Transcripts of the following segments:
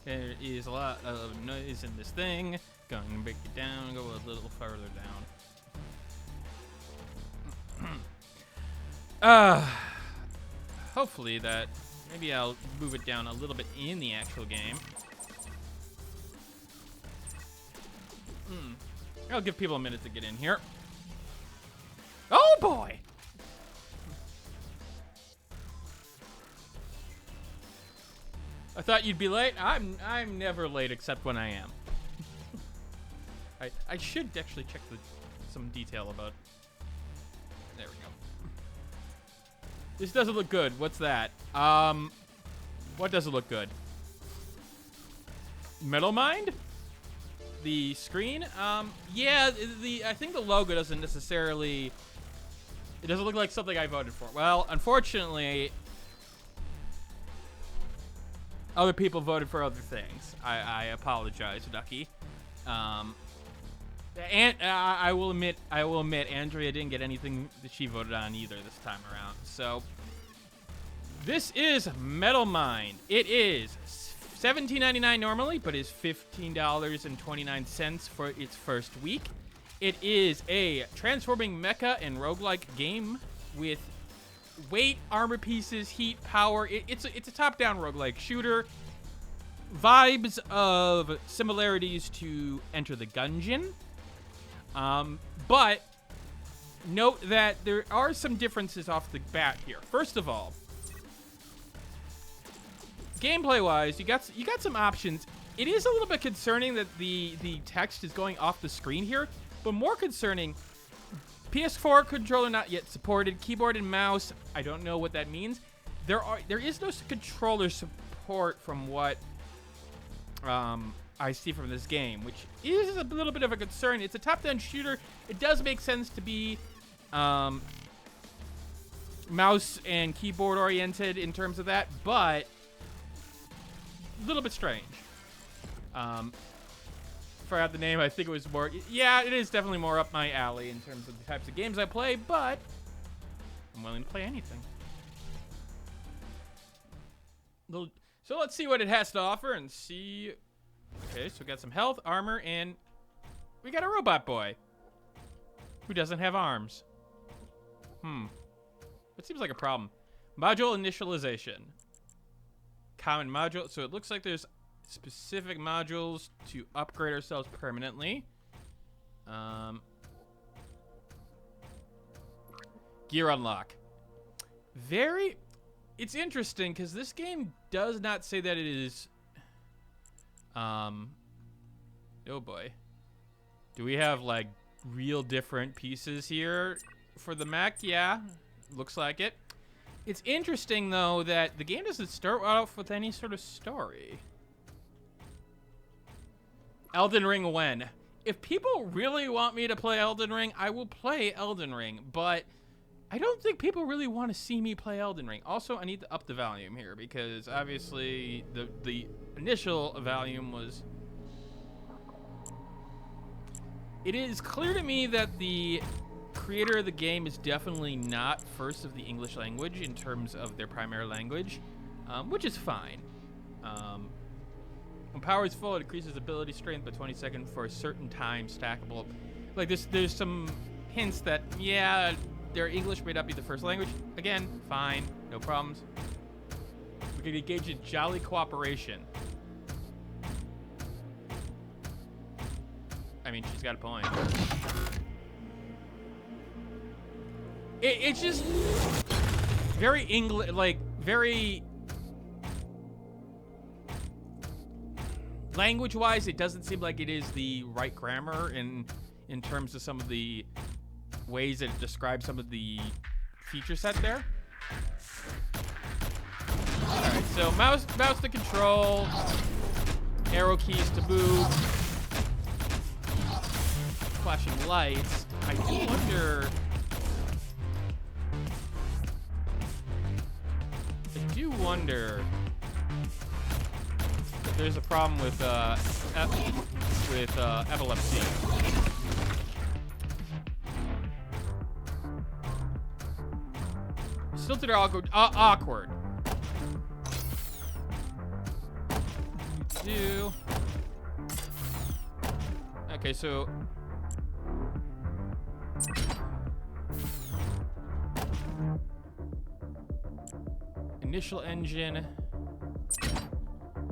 There is a lot of noise in this thing. Going to break it down, go a little further down. Hopefully that, maybe I'll move it down a little bit in the actual game. I'll give people a minute to get in here. Oh boy! I thought you'd be late. I'm never late except when I am. I should actually check some detail about. There we go. This doesn't look good. What's that? What doesn't look good? Metal Mind? The screen? Yeah, I think the logo doesn't necessarily. It doesn't look like something I voted for. Well, unfortunately, other people voted for other things. I apologize, Ducky. And I will admit, Andrea didn't get anything that she voted on either this time around. So this is Metal Mind. It is $17.99 normally, but is $15.29 for its first week. It is a transforming mecha and roguelike game with weight, armor pieces, heat, power. It's a top-down roguelike shooter. Vibes of similarities to Enter the Gungeon. But note that there are some differences off the bat here. First of all, gameplay-wise, you got some options. It is a little bit concerning that the text is going off the screen here, but more concerning, PS4 controller not yet supported. Keyboard and mouse, I don't know what that means. There is no controller support from what I see from this game, which is a little bit of a concern. It's a top-down shooter. It does make sense to be mouse and keyboard oriented in terms of that, but a little bit strange. Forgot the name. I think it was more. Yeah, it is definitely more up my alley in terms of the types of games I play, but I'm willing to play anything. So let's see what it has to offer and see. Okay, so we got some health, armor, and we got a robot boy who doesn't have arms. That seems like a problem. Module initialization. Common module. So it looks like there's specific modules to upgrade ourselves permanently. Gear unlock. It's interesting because this game does not say that it is. Oh boy. Do we have like real different pieces here for the mech? Yeah, looks like it. It's interesting though that the game doesn't start off with any sort of story. Elden Ring when? If people really want me to play Elden Ring, I will play Elden Ring, but I don't think people really want to see me play Elden Ring. Also, I need to up the volume here because obviously the initial volume was. It is clear to me that the creator of the game is definitely not first of the English language in terms of their primary language, which is fine. When power is full, it increases ability strength by 20 seconds for a certain time stackable. Like there's some hints that, yeah, their English may not be the first language. Again, fine, no problems. We can engage in jolly cooperation. I mean, she's got a point. It's just very English, like very language-wise. It doesn't seem like it is the right grammar in terms of some of the ways that it describes some of the feature set there. All right, so mouse to control, arrow keys to move, flashing lights. I do wonder if there's a problem with epilepsy. Stilted or awkward. Awkward. do. Okay, so initial engine.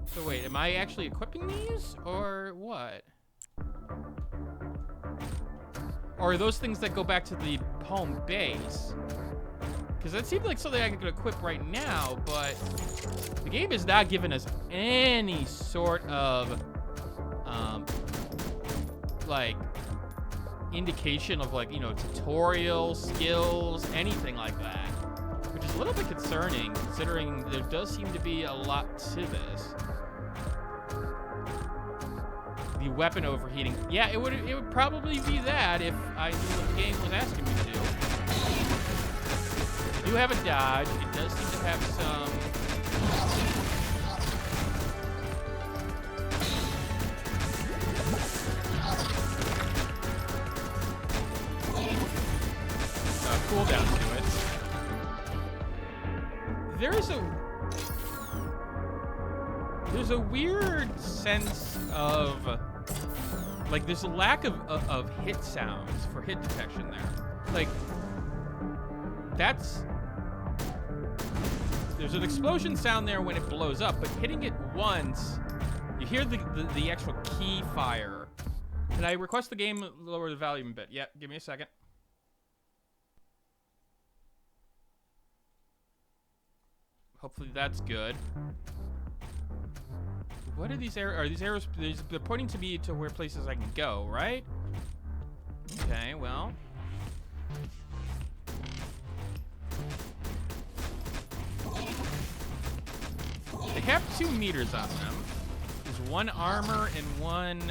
So wait, am I actually equipping these or what? Or are those things that go back to the home base? Because that seems like something I could equip right now, but the game is not giving us any sort of like indication of, like, you know, tutorial skills, anything like that, which is a little bit concerning considering there does seem to be a lot to this. The weapon overheating. Yeah, it would probably be that if I knew what the game was asking me to do. I do have a dodge. It does seem to have some. Cooldown to it. There's a weird sense of, like, there's a lack of hit sounds for hit detection there. Like, there's an explosion sound there when it blows up, but hitting it once, you hear the actual key fire. Can I request the game lower the volume a bit? Yeah, give me a second. Hopefully that's good. What are these arrows? Are these arrows? They're pointing to me to where places I can go, right? Okay, well. They have 2 meters on them. There's 1 armor and 1.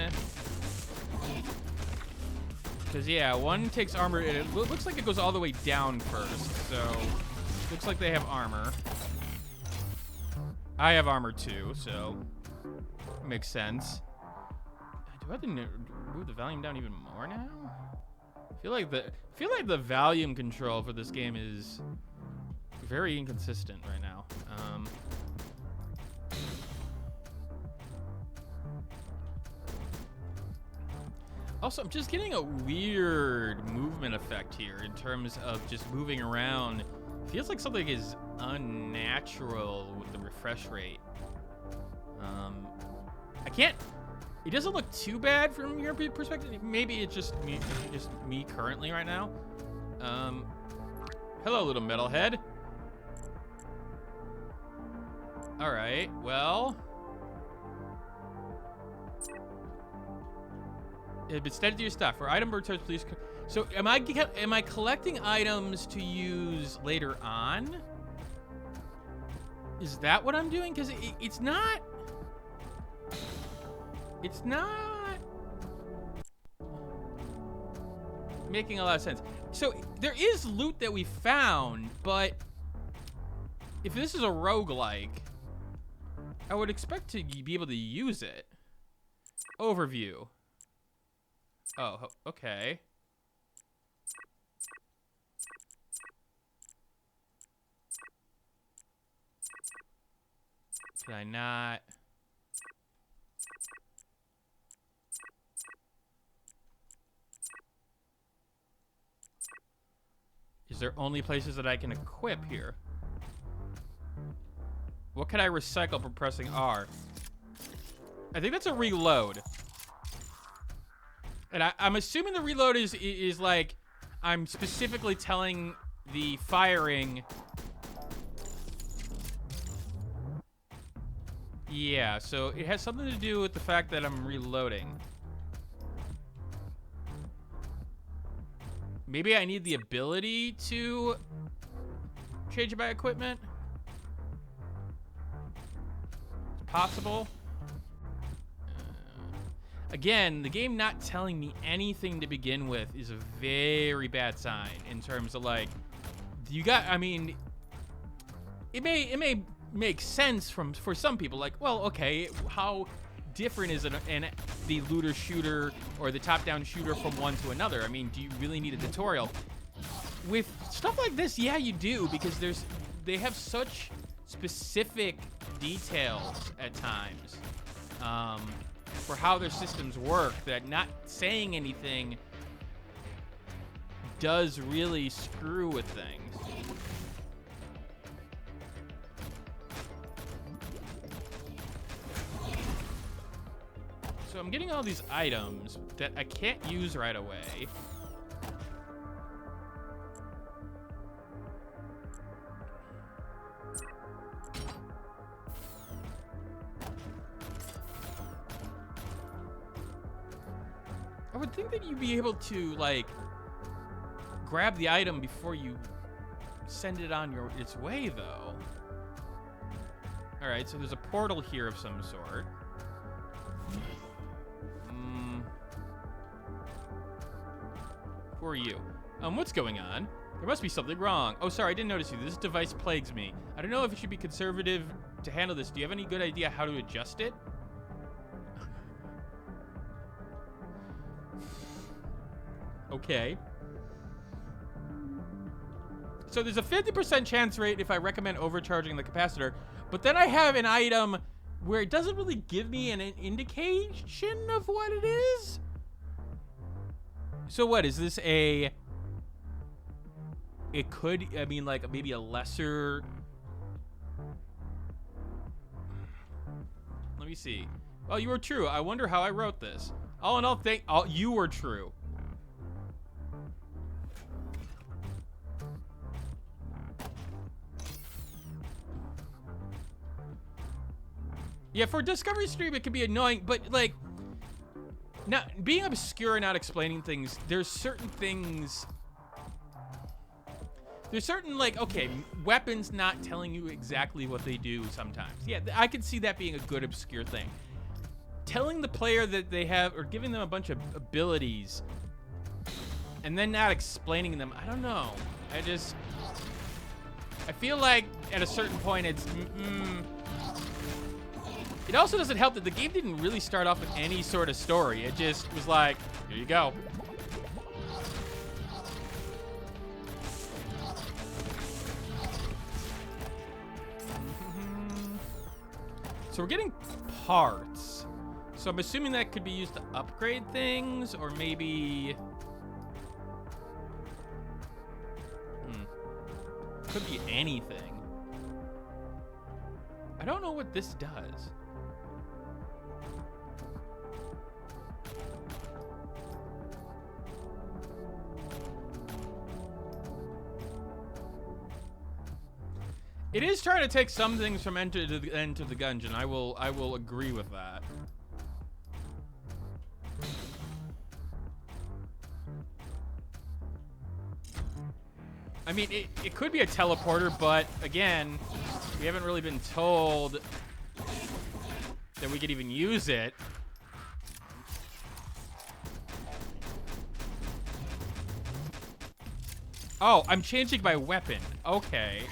Because, yeah, 1 takes armor, and it looks like it goes all the way down first. So, looks like they have armor. I have armor too, so makes sense. Do I have to move the volume down even more now? I feel like the volume control for this game is very inconsistent right now. Also, I'm just getting a weird movement effect here in terms of just moving around. Feels like something is unnatural with the refresh rate. I can't. It doesn't look too bad from your perspective. Maybe it's just me currently right now. Hello, little metalhead. All right. Well. Instead, do your stuff. For item returns, please. So, am I collecting items to use later on? Is that what I'm doing? Because it's not making a lot of sense. So, there is loot that we found, but if this is a roguelike, I would expect to be able to use it. Overview. Oh, okay. Can I not? Is there only places that I can equip here? What can I recycle from pressing R? I think that's a reload. And I'm assuming the reload is like, I'm specifically telling the firing. Yeah, so it has something to do with the fact that I'm reloading. Maybe I need the ability to change my equipment. It's possible. Again, the game not telling me anything to begin with is a very bad sign in terms of, like, I mean, it may make sense for some people, like, well, okay, how different is the looter shooter or the top-down shooter from one to another? I mean, do you really need a tutorial? With stuff like this, yeah, you do, because they have such specific details at times. for how their systems work, that not saying anything does really screw with things. So I'm getting all these items that I can't use right away. I would think that you'd be able to, like, grab the item before you send it on its way, though. All right, so there's a portal here of some sort. Who are you? What's going on? There must be something wrong. Oh, sorry, I didn't notice you. This device plagues me. I don't know if it should be conservative to handle this. Do you have any good idea how to adjust it? Okay. So there's a 50% chance rate if I recommend overcharging the capacitor, but then I have an item where it doesn't really give me an indication of what it is. So what is this? It could, I mean, like maybe a lesser. Let me see. Oh, you were true. I wonder how I wrote this. All in all, you were true. Yeah, for a Discovery stream, it can be annoying, but like, not being obscure and not explaining things, there's certain things. There's certain, like, okay, weapons not telling you exactly what they do sometimes. Yeah, I could see that being a good obscure thing. Telling the player that they have, or giving them a bunch of abilities, and then not explaining them, I don't know. I feel like at a certain point it's, It also doesn't help that the game didn't really start off with any sort of story. It just was like, here you go. So we're getting parts. So I'm assuming that could be used to upgrade things, or maybe... Could be anything. I don't know what this does. It is trying to take some things from Enter the Gungeon. I will agree with that. I mean, it could be a teleporter, but again, we haven't really been told that we could even use it. Oh, I'm changing my weapon. Okay.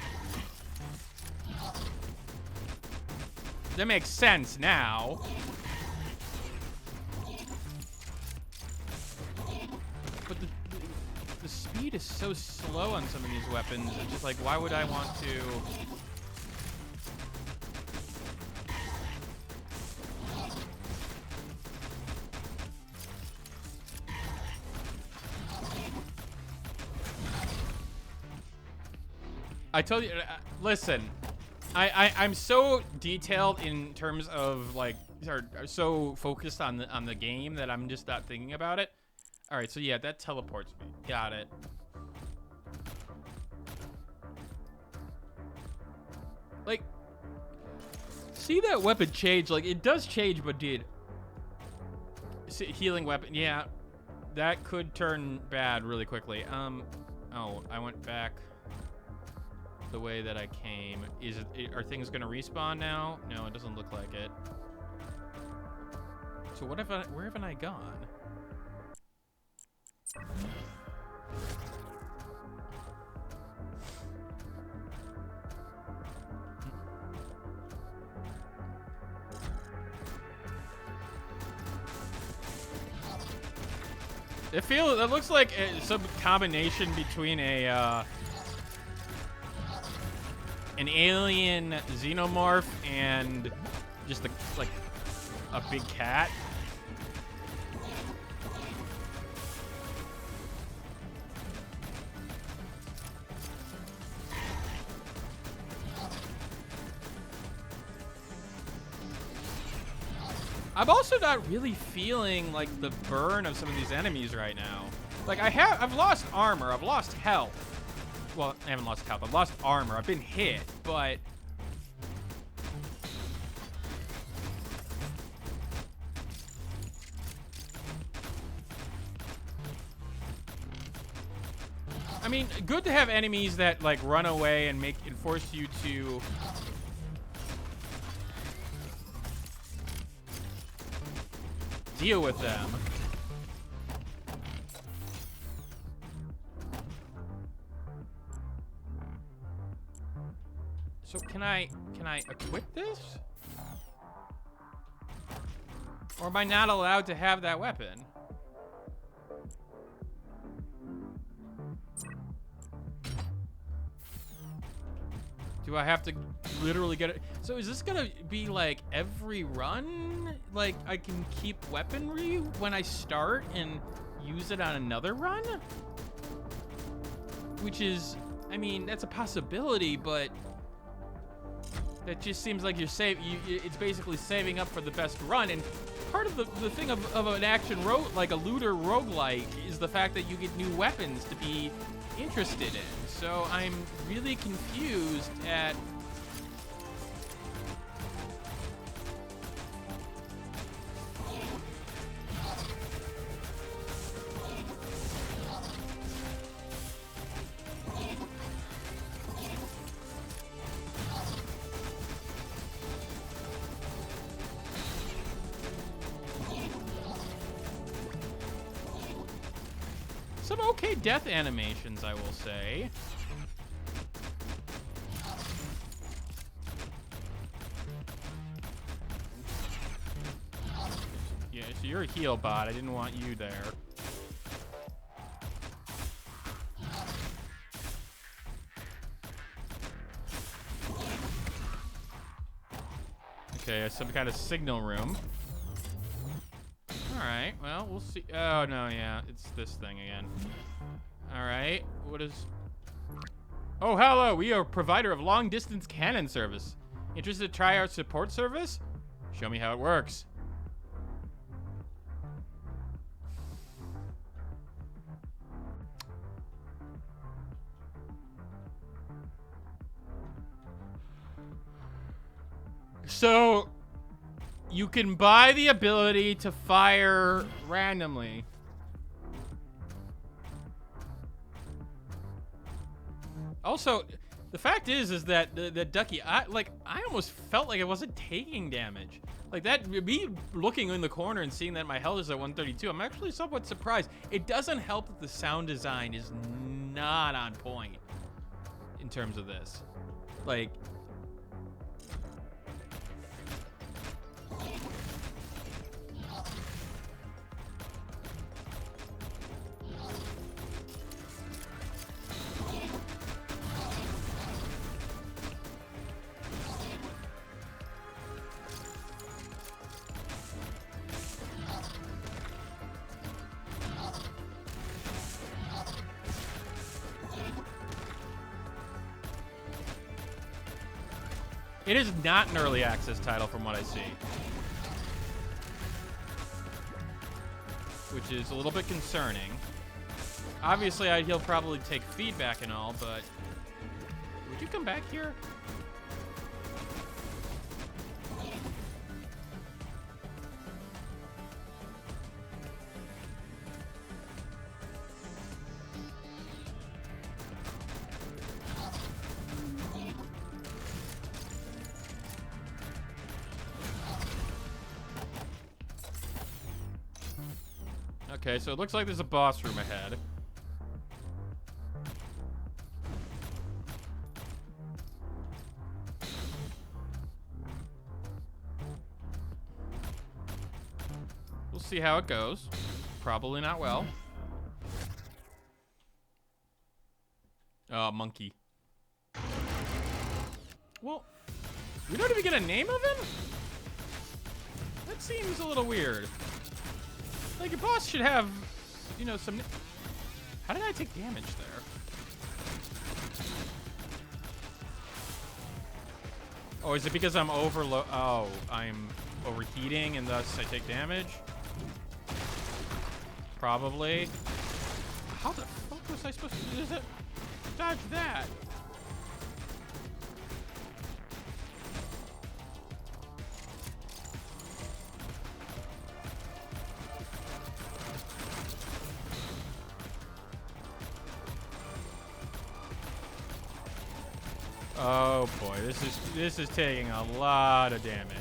That makes sense now. But the speed is so slow on some of these weapons. It's just like, why would I want to... I told you, listen, I'm so detailed in terms of like, or so focused on the game that I'm just not thinking about it. All right, so yeah, that teleports me. Got it. Like, see that weapon change? Like, it does change, but dude, healing weapon, yeah, that could turn bad really quickly. Oh, I went back the way that I came. Are things gonna respawn now? No, it doesn't look like it. So where haven't I gone? It looks like some combination between an alien xenomorph and just like a big cat. I'm also not really feeling like the burn of some of these enemies right now. Like I've lost armor, I've lost health. Well, I haven't lost health, I've lost armor, I've been hit, but I mean, good to have enemies that like run away and force you to deal with them. So can I equip this? Or am I not allowed to have that weapon? Do I have to literally get it? So is this gonna be like every run? Like I can keep weaponry when I start and use it on another run? Which is, I mean, that's a possibility, but that just seems like it's basically saving up for the best run. And part of the thing of an action like a looter roguelike is the fact that you get new weapons to be interested in. So I'm really confused at some okay death animations, I will say. Yeah, so you're a heal bot. I didn't want you there. Okay, some kind of signal room. All right, well, we'll see. Oh, no, yeah, it's this thing again. All right, what is... Oh, hello, we are a provider of long-distance cannon service. Interested to try our support service? Show me how it works. So... you can buy the ability to fire randomly. Also, the fact is that the Ducky, I almost felt like I wasn't taking damage. Like that, me looking in the corner and seeing that my health is at 132, I'm actually somewhat surprised. It doesn't help that the sound design is not on point in terms of this. Like, it is not an early access title from what I see. Which is a little bit concerning. Obviously, he'll probably take feedback and all, but... would you come back here? Okay, so it looks like there's a boss room ahead. We'll see how it goes. Probably not well. Oh, monkey. Well, we don't even get a name of him? That That seems a little weird. Like, your boss should have, you know, some... How did I take damage there? Oh, is it because I'm Oh, I'm overheating and thus I take damage? Probably. How the fuck was I supposed to do that? Dodge that? Oh boy, this is taking a lot of damage.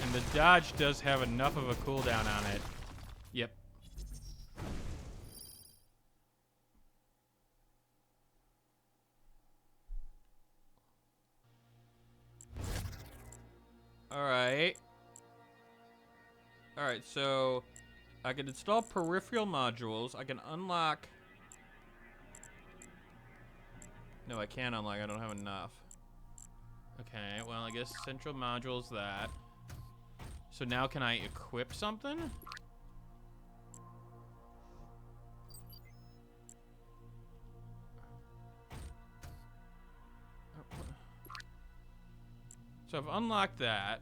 And the dodge does have enough of a cooldown on it. Yep. Alright, so I can install peripheral modules. I can unlock... No, I can't unlock. I don't have enough. Okay, well, I guess central module's that. So now can I equip something? So I've unlocked that.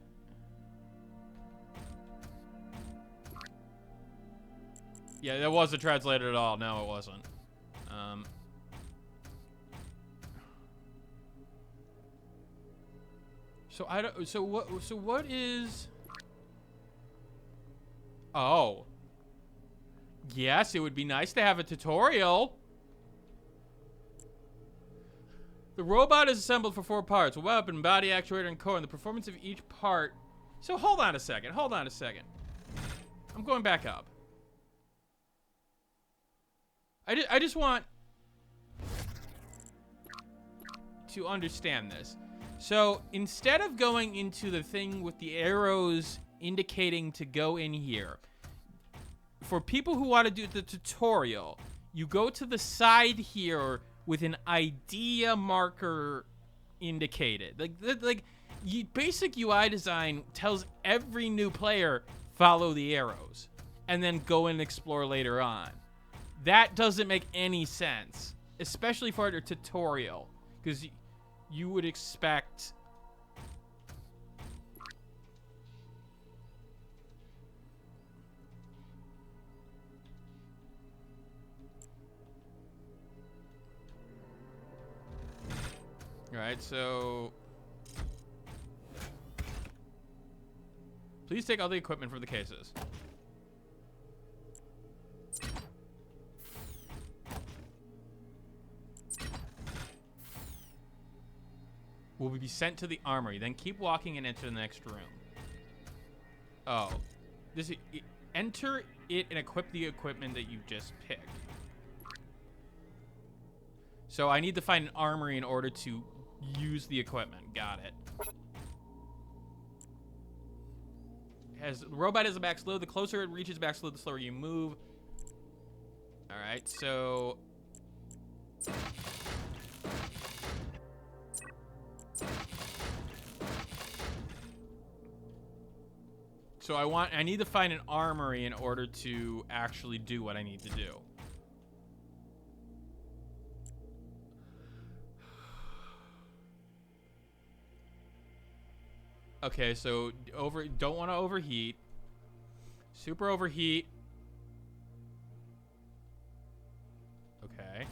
Yeah, that wasn't translated at all. No, it wasn't. So I don't. So what is? Oh. Yes, it would be nice to have a tutorial. The robot is assembled for 4 parts: a weapon, body, actuator, and core. And the performance of each part. So hold on a second. Hold on a second. I'm going back up. I just want to understand this. So instead of going into the thing with the arrows indicating to go in here, for people who want to do the tutorial, you go to the side here with an idea marker indicated. Like basic UI design tells every new player follow the arrows and then go and explore later on. That doesn't make any sense, especially for a tutorial, because you would expect... Alright, so... Please take all the equipment from the cases. Will be sent to the armory. Then keep walking and enter the next room. Oh. Enter it and equip the equipment that you just picked. So I need to find an armory in order to use the equipment. Got it. The robot is a back slow. The closer it reaches back slow, the slower you move. Alright, so... So I need to find an armory in order to actually do what I need to do. Okay, so don't want to overheat. Super overheat. Okay.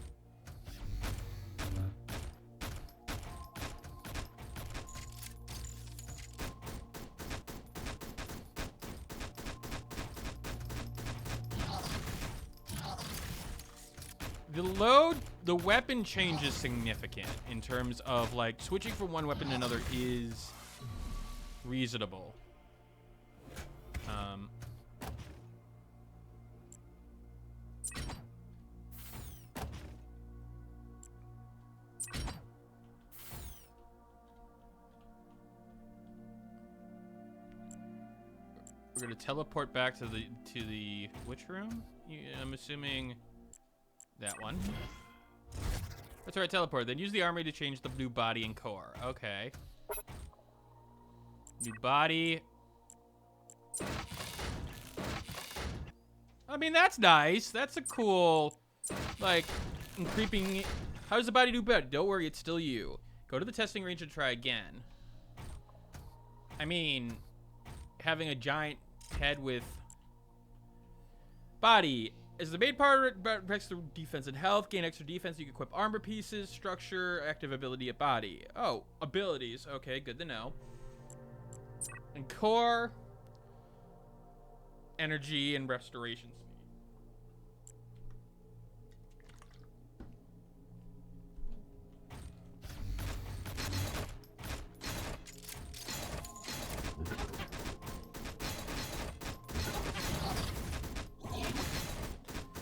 The weapon change is significant in terms of, like, switching from one weapon to another is reasonable. We're gonna teleport back to the which room? I'm assuming that one. That's right, teleport. Then use the armory to change the new body and core. Okay. New body. I mean, that's nice. That's a cool, like, creeping. How does the body do better? Don't worry, it's still you. Go to the testing range and try again. I mean, having a giant head with body is the main part of extra defense and health. Gain extra defense. You can equip armor pieces, structure, active ability at body. Oh, abilities. Okay, good to know. And core, energy, and restoration speed.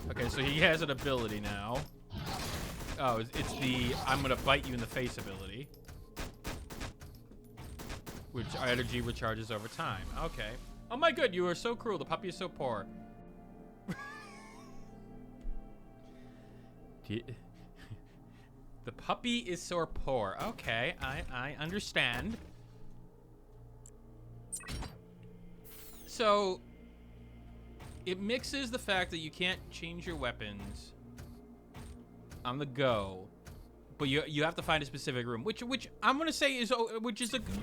Okay, so he has an ability now. Oh, it's the I'm gonna bite you in the face ability. Which energy recharges over time. Okay. Oh my god, you are so cruel. The puppy is so poor. The puppy is so poor. Okay, I understand. So it mixes the fact that you can't change your weapons on the go, but you have to find a specific room, which I'm gonna say is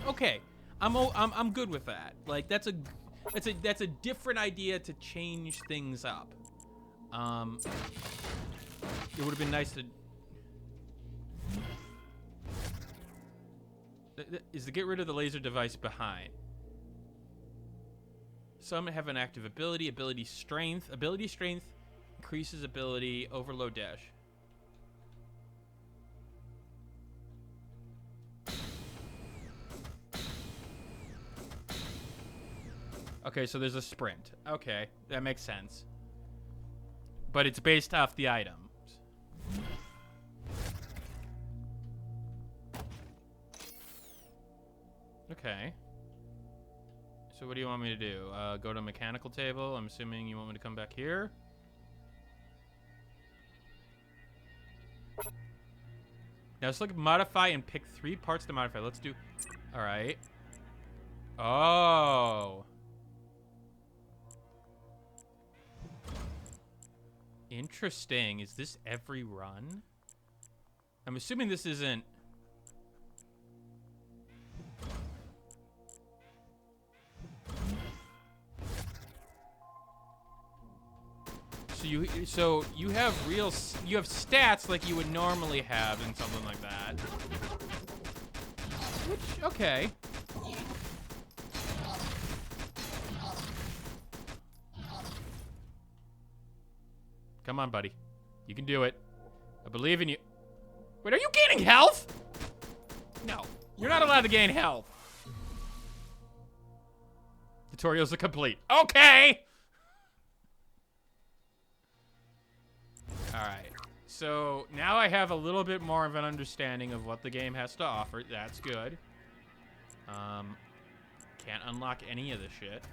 okay. I'm good with that. Like that's a different idea to change things up. It would have been nice to. Is to get rid of the laser device behind. Some have an active ability. Ability strength. Ability strength increases ability. Overload dash. Okay, so there's a sprint. Okay, that makes sense. But it's based off the items. Okay. So what do you want me to do? Go to mechanical table. I'm assuming you want me to come back here. Now let's look at modify and pick 3 parts to modify. Let's do... All right. Oh. Interesting. Is this every run? I'm assuming this isn't... So you have stats like you would normally have in something like that. Which, okay. Come on, buddy. You can do it. I believe in you. Wait, are you gaining health? No, you're not allowed to gain health. Tutorials are complete. Okay. All right. So now I have a little bit more of an understanding of what the game has to offer. That's good. Can't unlock any of this shit.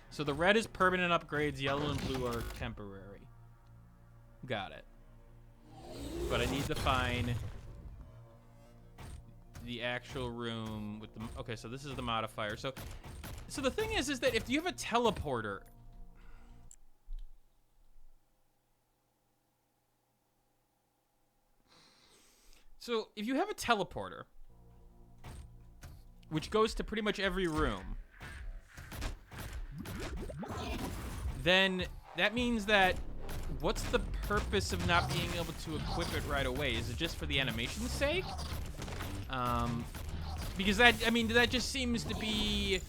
So the red is permanent upgrades, yellow and blue are temporary. Got it. But I need to find the actual room with the... Okay, so this is the modifier. So the thing is that if you have a teleporter... So if you have a teleporter, which goes to pretty much every room, then that means that what's the purpose of not being able to equip it right away? Is it just for the animation's sake? Because that just seems to be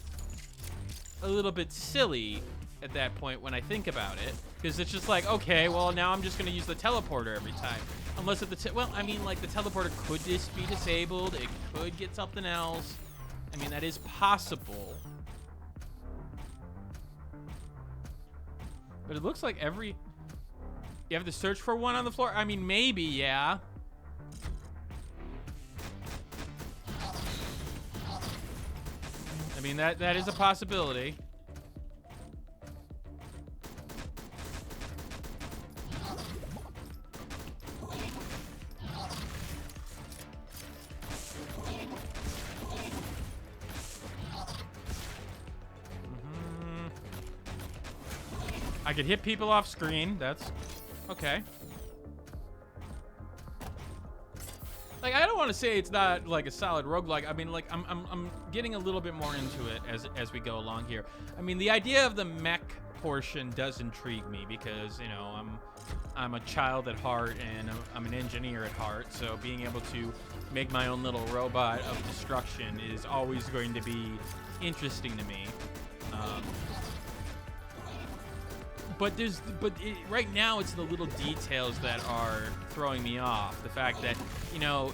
a little bit silly at that point when I think about it. Because it's just like, okay, well, now I'm just going to use the teleporter every time. Unless at the the teleporter could just be disabled. It could get something else. I mean, that is possible. But it looks like you have to search for one on the floor. I mean, maybe, yeah. I mean, that is a possibility. I could hit people off screen. That's okay. Like, I don't want to say it's not like a solid roguelike. I mean, like, I'm getting a little bit more into it as we go along here. I mean, the idea of the mech portion does intrigue me because, you know, I'm a child at heart and I'm an engineer at heart. So being able to make my own little robot of destruction is always going to be interesting to me. Right now it's the little details that are throwing me off. The fact that, you know,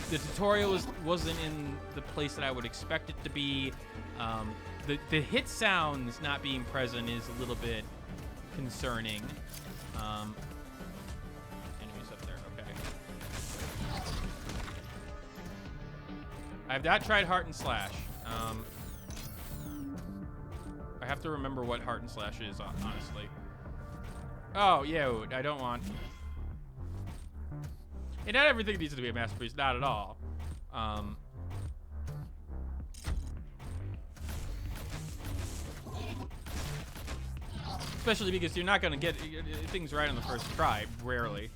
the tutorial wasn't in the place that I would expect it to be. The hit sounds not being present is a little bit concerning. Enemies up there, okay. I have not tried Heart and Slash. I have to remember what Heart and Slash is, honestly. Oh, yeah, I don't want... And not everything needs to be a masterpiece, not at all. Especially because you're not going to get things right on the first try, rarely.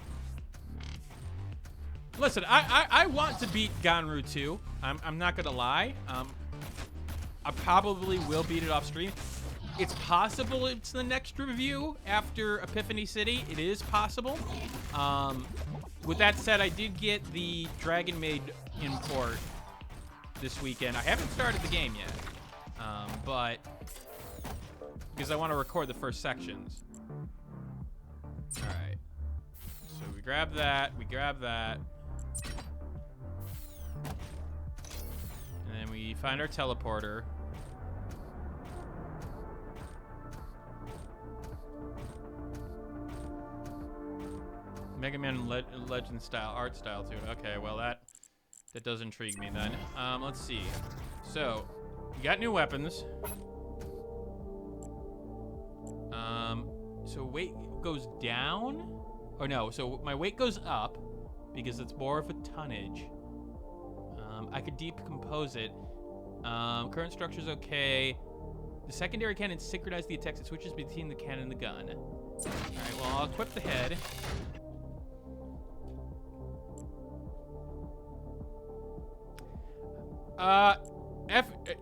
Listen, I want to beat Ganru 2. I'm not going to lie. I probably will beat it off stream. It's possible it's the next review after Epiphany City. It is possible. With that said, I did get the Dragon Maid import this weekend. I haven't started the game yet, but because I want to record the first sections. All right. So we grab that. We grab that. And then we find our teleporter. Mega Man Legend style, art style to it. Okay, well that does intrigue me then. Let's see. So, we got new weapons. So weight goes down? Oh no, so my weight goes up because it's more of a tonnage. I could decompose it. Current structure's okay. The secondary cannon synchronizes the attacks. It switches between the cannon and the gun. All right, well, I'll equip the head.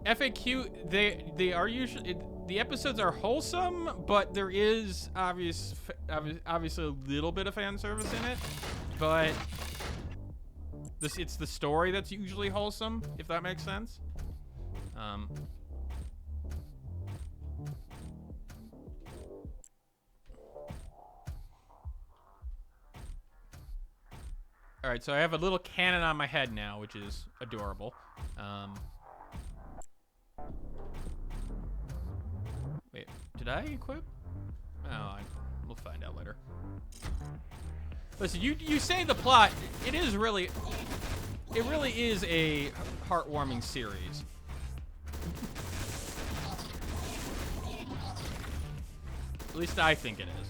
FAQ, they are usually, the episodes are wholesome, but there is obviously a little bit of fan service in it, but it's the story that's usually wholesome, if that makes sense. All right, so I have a little cannon on my head now, which is adorable. Wait, did I equip? Oh, we'll find out later. Listen, you say the plot. It really is a heartwarming series. At least I think it is.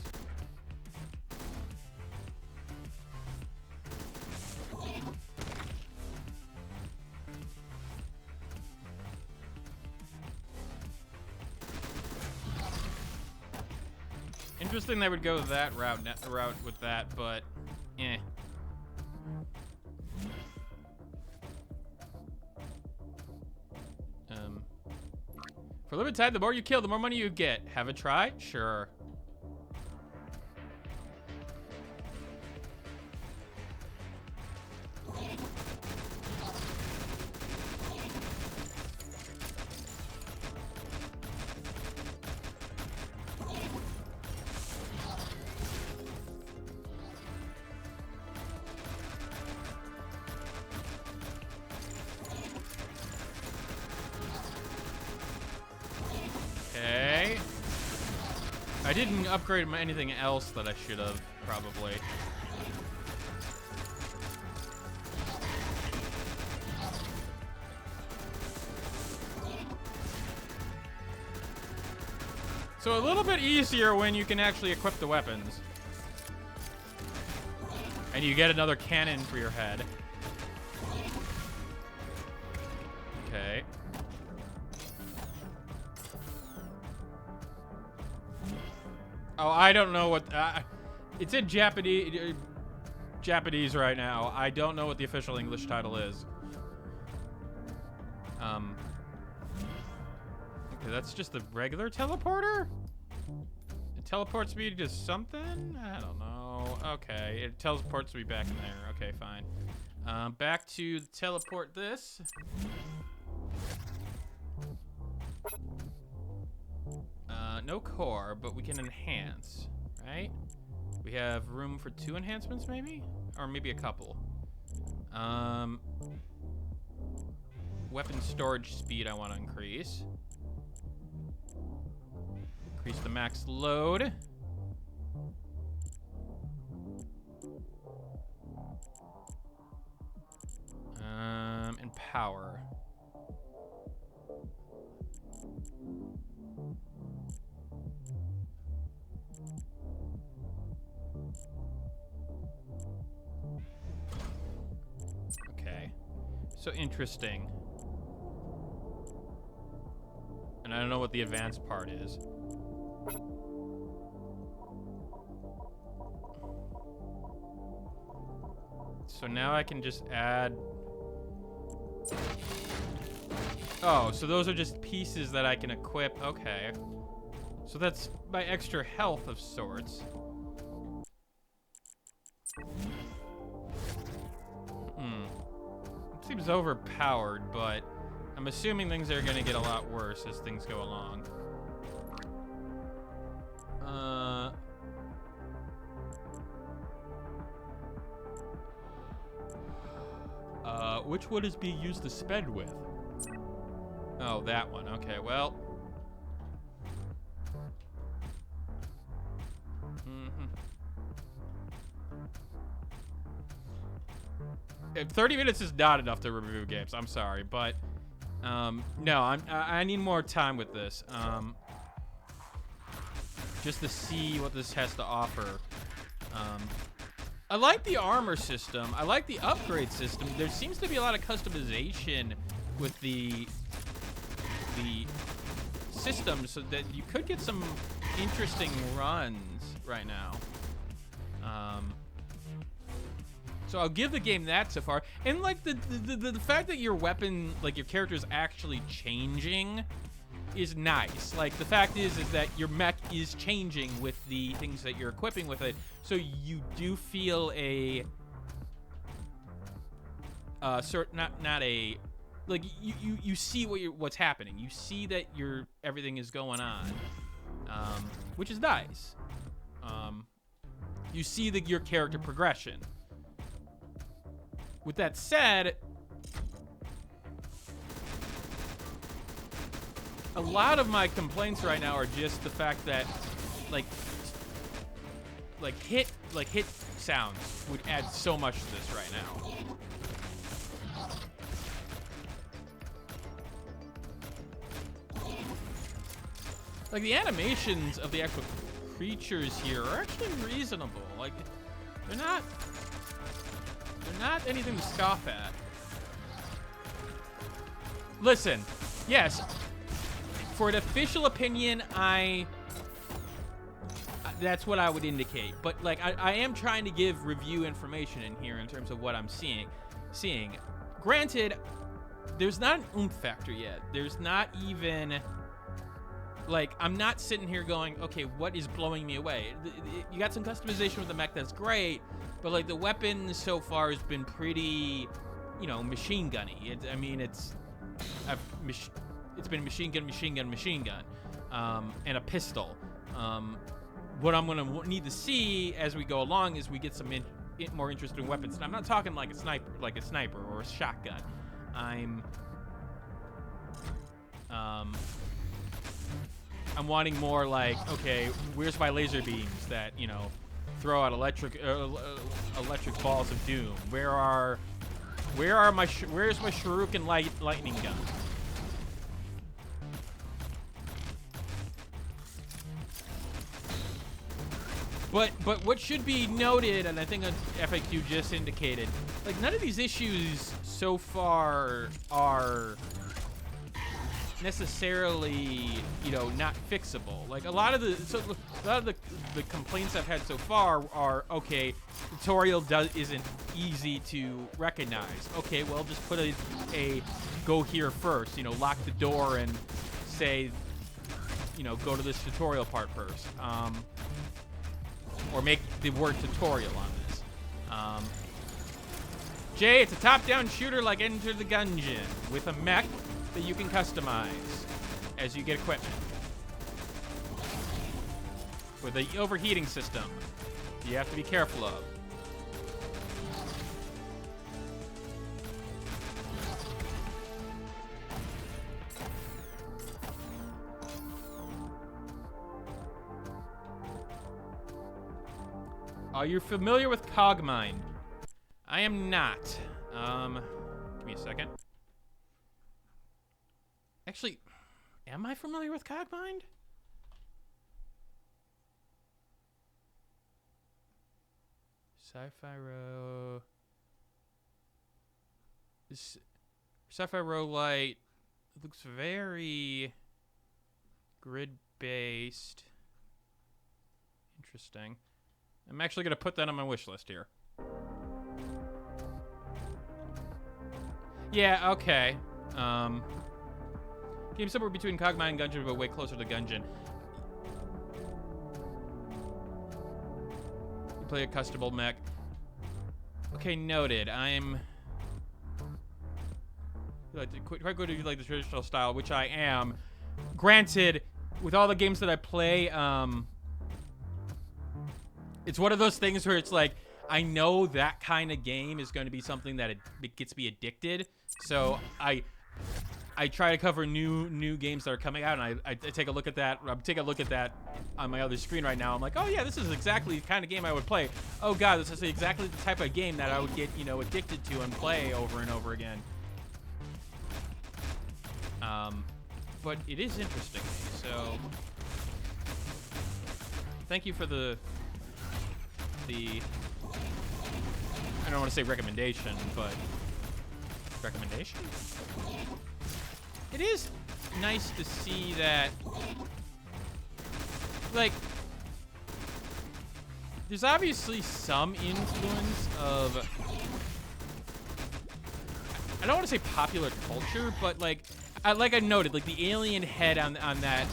Interesting they would go that route with that, but eh. For limited time, the more you kill, the more money you get. Have a try? Sure. I didn't upgrade anything else that I should have, probably. So a little bit easier when you can actually equip the weapons. And you get another cannon for your head. Okay. Oh, I don't know what... it's in Japanese right now. I don't know what the official English title is. Okay, that's just the regular teleporter? It teleports me to something? I don't know. Okay, it teleports me back in there. Okay, fine. Back to teleport this. No core, but we can enhance, right? We have room for 2 enhancements, maybe? Or maybe a couple. Weapon storage speed I want to increase. Increase the max load. And power. Okay. So interesting. And I don't know what the advanced part is. So now I can just add... Oh, so those are just pieces that I can equip. Okay. So that's my extra health of sorts. It seems overpowered, but I'm assuming things are gonna get a lot worse as things go along. Which one is being used to sped with? Oh, that one. Okay, well. 30 minutes is not enough to review games. I'm sorry, but no, I need more time with this. Just to see what this has to offer. I like the armor system. I like the upgrade system. There seems to be a lot of customization with the system, so that you could get some interesting runs right now. So I'll give the game that so far. And like the fact that your weapon, like your character is actually changing is nice. Like the fact is that your mech is changing with the things that you're equipping with it. So you do feel a like you see what's happening. You see that everything is going on, which is nice. You see your character progression. With that said, a lot of my complaints right now are just the fact that like hit sounds would add so much to this right now. Like the animations of the actual creatures here are actually reasonable. Like they're not anything to scoff at. Listen, yes, for an official opinion, that's what I would indicate. But like, I am trying to give review information in here in terms of what I'm seeing. Granted, there's not an oomph factor yet. There's not even, like, I'm not sitting here going, okay, what is blowing me away? You got some customization with the mech, that's great. But like the weapon so far has been pretty, machine gunny. It's been machine gun, and a pistol. What I'm gonna need to see as we go along is we get some more interesting weapons. And I'm not talking like a sniper or a shotgun. I'm wanting more like, okay, where's my laser beams that throw out electric balls of doom? Where's my shuriken lightning gun? But what should be noted, and I think FAQ just indicated, like none of these issues so far are necessarily, you know, not fixable. Like a lot of the complaints I've had so far are, okay, tutorial isn't easy to recognize. Okay, well, just put a go here first, you know, lock the door and say, you know, go to this tutorial part first. Or make the word tutorial on this. Jay, it's a top-down shooter like Enter the Gungeon with a mech that you can customize as you get equipment. With the overheating system you have to be careful of. Are you familiar with Cogmind? I am not. Give me a second. Actually, am I familiar with Cogmind? Sci-fi Row. Sci-fi Row Light looks very grid-based. Interesting. I'm actually going to put that on my wish list here. Yeah, okay. Game somewhere between Cogmind and Gungeon, but way closer to Gungeon. You play a customable mech. Okay, noted. I'm... quite good if you like the traditional style, which I am. Granted, with all the games that I play, it's one of those things where it's like, I know that kind of game is going to be something that it gets me addicted. So I try to cover new games that are coming out, and I take a look at that. I'm taking a look at that on my other screen right now. I'm like, oh yeah, this is exactly the kind of game I would play. Oh god, this is exactly the type of game that I would get, you know, addicted to and play over and over again. But it is interesting. So thank you for the I don't want to say recommendation, but recommendation? It is nice to see that, like, there's obviously some influence of, I don't want to say popular culture, but like I noted, like the alien head on that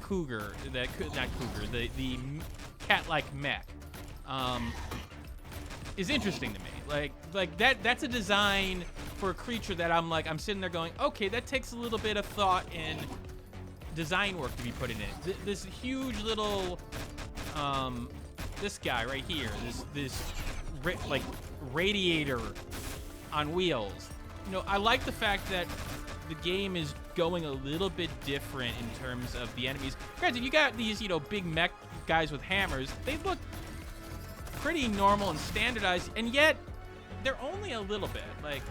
cougar, not cougar, the cat-like mech, is interesting to me. Like that's a design for a creature that I'm sitting there going, okay, that takes a little bit of thought and design work to be put in it. This huge little, this guy right here, this like radiator on wheels. You know, I like the fact that the game is going a little bit different in terms of the enemies. Granted, you got these, you know, big mech guys with hammers. They look pretty normal and standardized, and yet they're only a little bit like,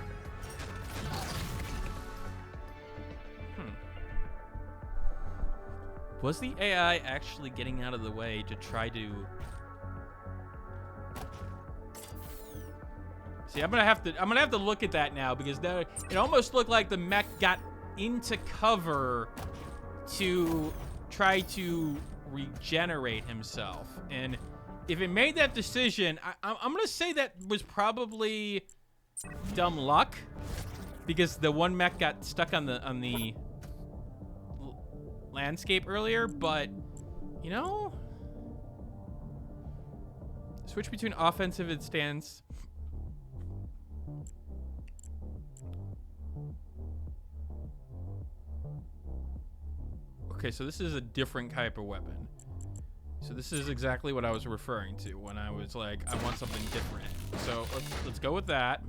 was the AI actually getting out of the way to try to see? I'm gonna have to look at that now, because it almost looked like the mech got into cover to try to regenerate himself. And if it made that decision, I'm gonna say that was probably dumb luck, because the one mech got stuck on the landscape earlier. But you know, switch between offensive and stance. Okay, so this is a different type of weapon. So this is exactly what I was referring to when I was like, I want something different. So let's go with that.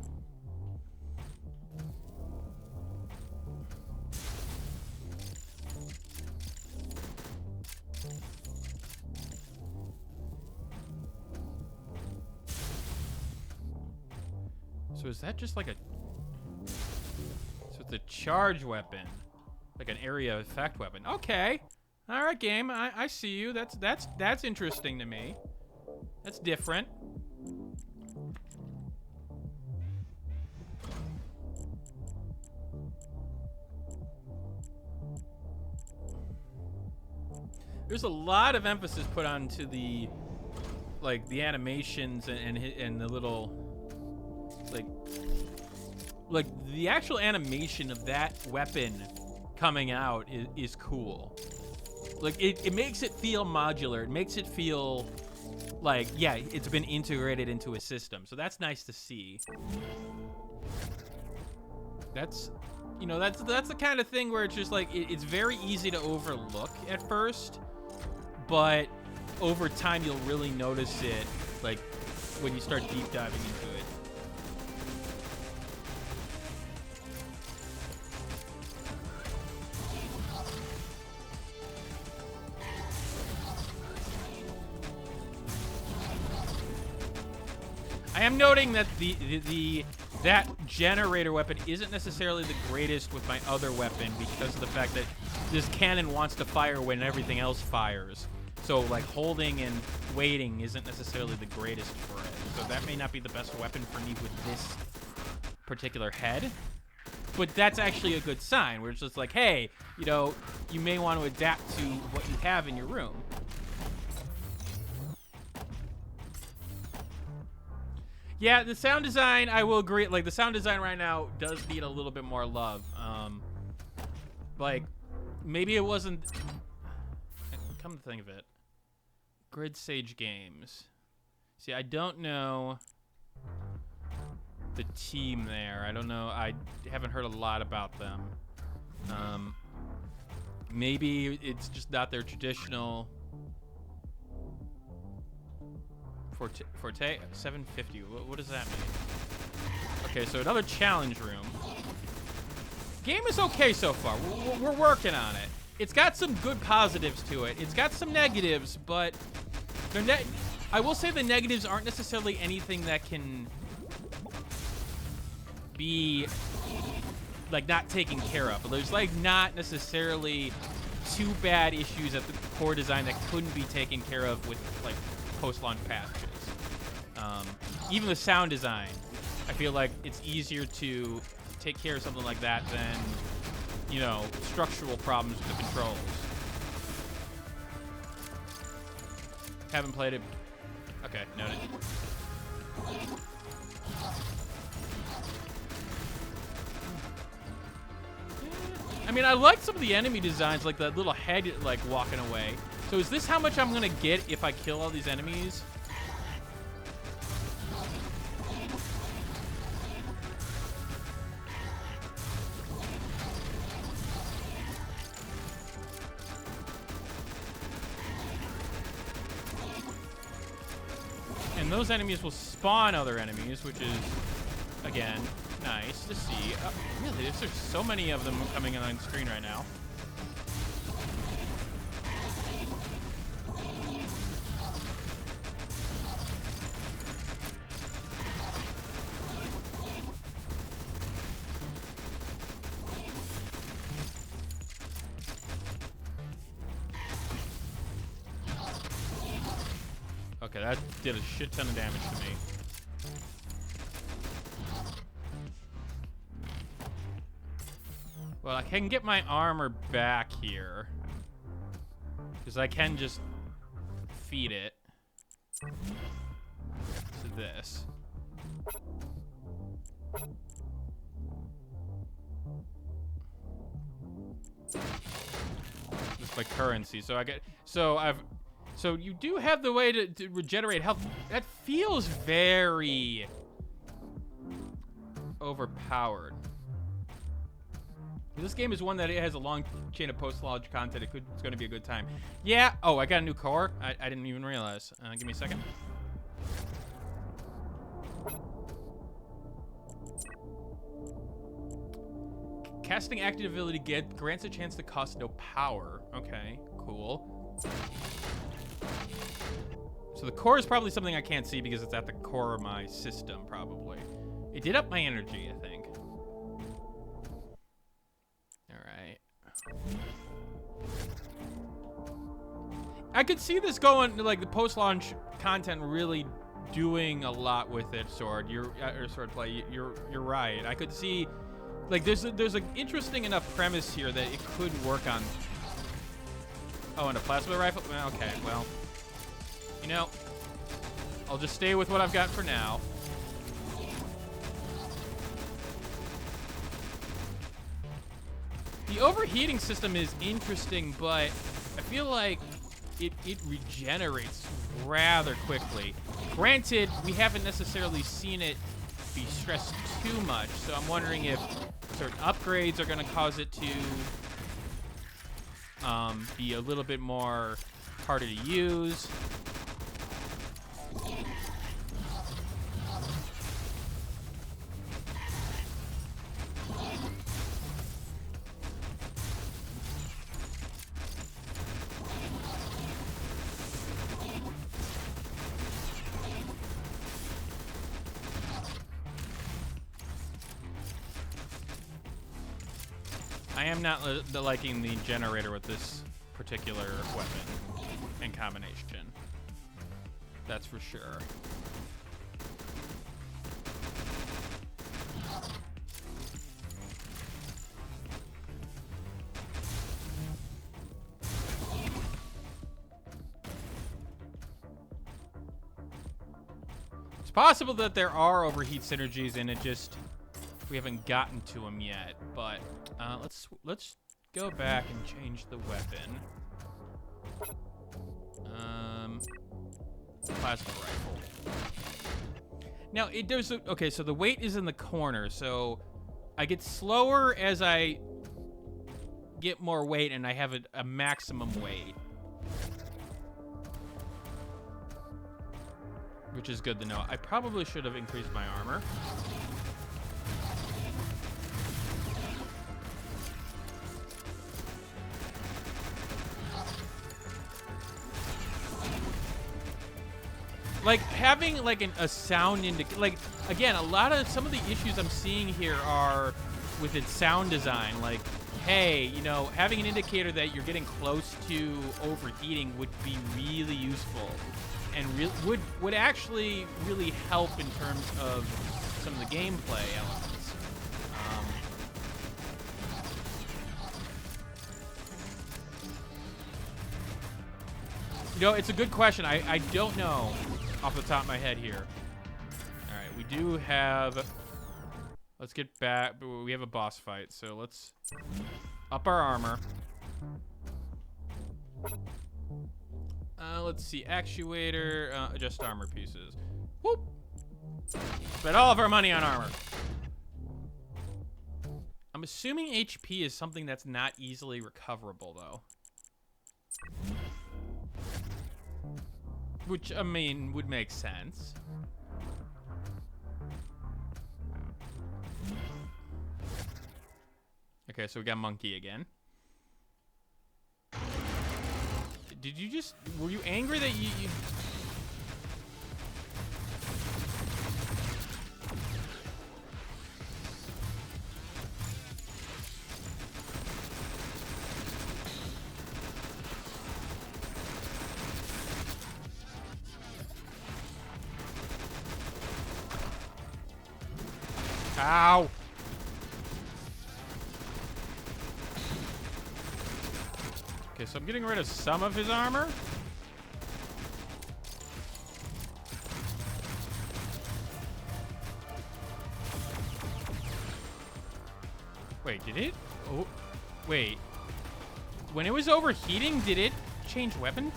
So is that just like a... So it's a charge weapon. Like an area effect weapon. Okay. All right, game. I see you. That's interesting to me. That's different. There's a lot of emphasis put onto the, like, the animations and the little, like the actual animation of that weapon coming out is cool. Like, it makes it feel modular. It makes it feel like, yeah, it's been integrated into a system. So that's nice to see. That's, you know, that's the kind of thing where it's just like, it's very easy to overlook at first, but over time you'll really notice it, like, when you start deep diving into it. I am noting that that generator weapon isn't necessarily the greatest with my other weapon because of the fact that this cannon wants to fire when everything else fires. So, like, holding and waiting isn't necessarily the greatest for it. So that may not be the best weapon for me with this particular head. But that's actually a good sign, where it's just like, hey, you know, you may want to adapt to what you have in your room. Yeah, the sound design, I will agree. Like, the sound design right now does need a little bit more love. Like, maybe it wasn't... Come to think of it. Grid Sage Games. See, I don't know the team there. I don't know. I haven't heard a lot about them. Maybe it's just not their traditional... Forte 750. What does that mean? Okay, so another challenge room. Game is okay so far. We're working on it. It's got some good positives to it. It's got some negatives, but I will say the negatives aren't necessarily anything that can be like not taken care of. But there's like not necessarily too bad issues at the core design that couldn't be taken care of with like post-launch patches. Even the sound design, I feel like it's easier to take care of something like that than, you know, structural problems with the controls. Haven't played it. Okay, noted. I mean, I like some of the enemy designs, like that little head, like, walking away. So is this how much I'm gonna get if I kill all these enemies? And those enemies will spawn other enemies, which is, again, nice to see. Really, there's so many of them coming on screen right now. Okay, that did a shit ton of damage to me. Well, I can get my armor back here, because I can just feed it to this. Just my currency. So I get. So you do have the way to regenerate health. That feels very overpowered. This game is one that it has a long chain of post-launch content. It's going to be a good time. Yeah. Oh, I got a new core. I didn't even realize. Give me a second. Casting active ability grants a chance to cost no power. Okay, cool. So the core is probably something I can't see because it's at the core of my system, probably. It did up my energy, I think. I could see this going, like, the post-launch content really doing a lot with it, Sword. Swordplay. You're right. I could see, like, there's an interesting enough premise here that it could work on Oh, and a plasma rifle? Well, okay, well. You know, I'll just stay with what I've got for now. The overheating system is interesting, but I feel like it regenerates rather quickly. Granted, we haven't necessarily seen it be stressed too much, so I'm wondering if certain upgrades are going to cause it to be a little bit more harder to use. I am not liking the generator with this particular weapon and combination. That's for sure. It's possible that there are overheat synergies and we haven't gotten to them yet, but let's go back and change the weapon. Plasma rifle. Now okay, so the weight is in the corner, so I get slower as I get more weight, and I have a maximum weight, which is good to know. I probably should have increased my armor. Like, having, like, a sound like, again, some of the issues I'm seeing here are with its sound design. Like, hey, you know, having an indicator that you're getting close to overheating would be really useful. And would actually really help in terms of some of the gameplay elements. You know, it's a good question. I don't know off the top of my head here. All right, we do have... Let's get back. We have a boss fight, so let's up our armor. Let's see. Actuator. Adjust armor pieces. Whoop! Spent all of our money on armor. I'm assuming HP is something that's not easily recoverable, though. Which, I mean, would make sense. Okay, so we got Monkey again. Did you just... Were you angry that you... Ow! Okay, so I'm getting rid of some of his armor. Wait, did it? Oh, wait. When it was overheating, did it change weapon?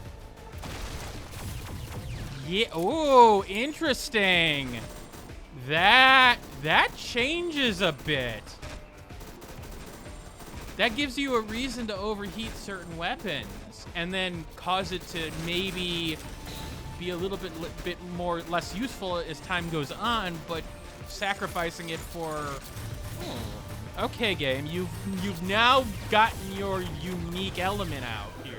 Yeah. Oh, interesting. That changes a bit. That gives you a reason to overheat certain weapons and then cause it to maybe be a little bit less useful as time goes on, but sacrificing it for... Okay, game, you've now gotten your unique element out here.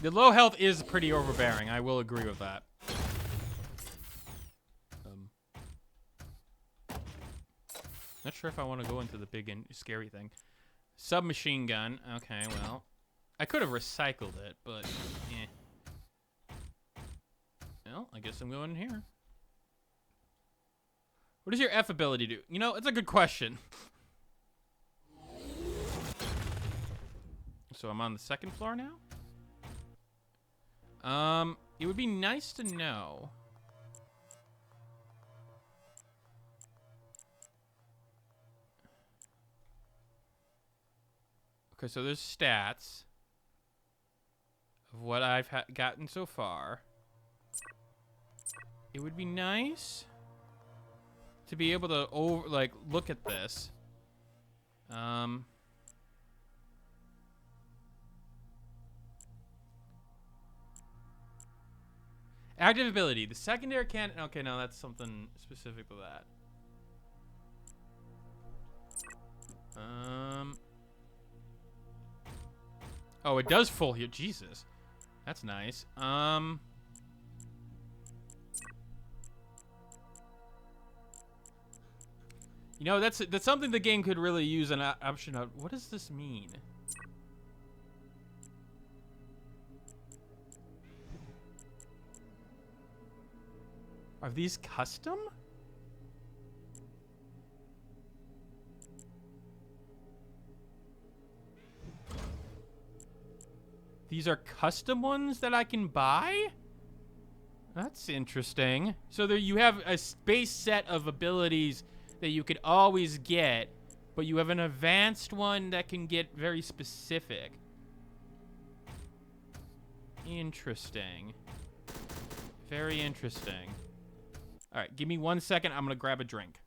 The low health is pretty overbearing. I will agree with that. Not sure if I want to go into the big and scary thing. Submachine gun. Okay, well. I could have recycled it, but Well, I guess I'm going in here. What does your F ability do? You know, it's a good question. So I'm on the second floor now? It would be nice to know. Okay, so there's stats of what I've gotten so far. It would be nice to be able to look at this. Active ability. The secondary cannon. Okay, no, that's something specific to that. Oh, it does full heal. Jesus. That's nice. You know, that's something the game could really use an option of. What does this mean? Are these custom? These are custom ones that I can buy? That's interesting. So there you have a base set of abilities that you could always get, but you have an advanced one that can get very specific. Interesting. Very interesting. All right, give me 1 second. I'm gonna grab a drink.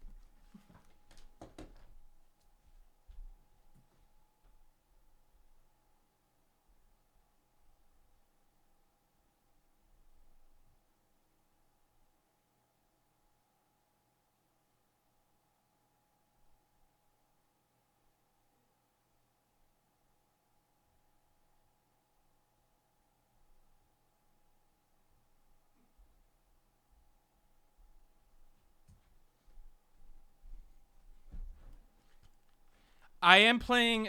I am playing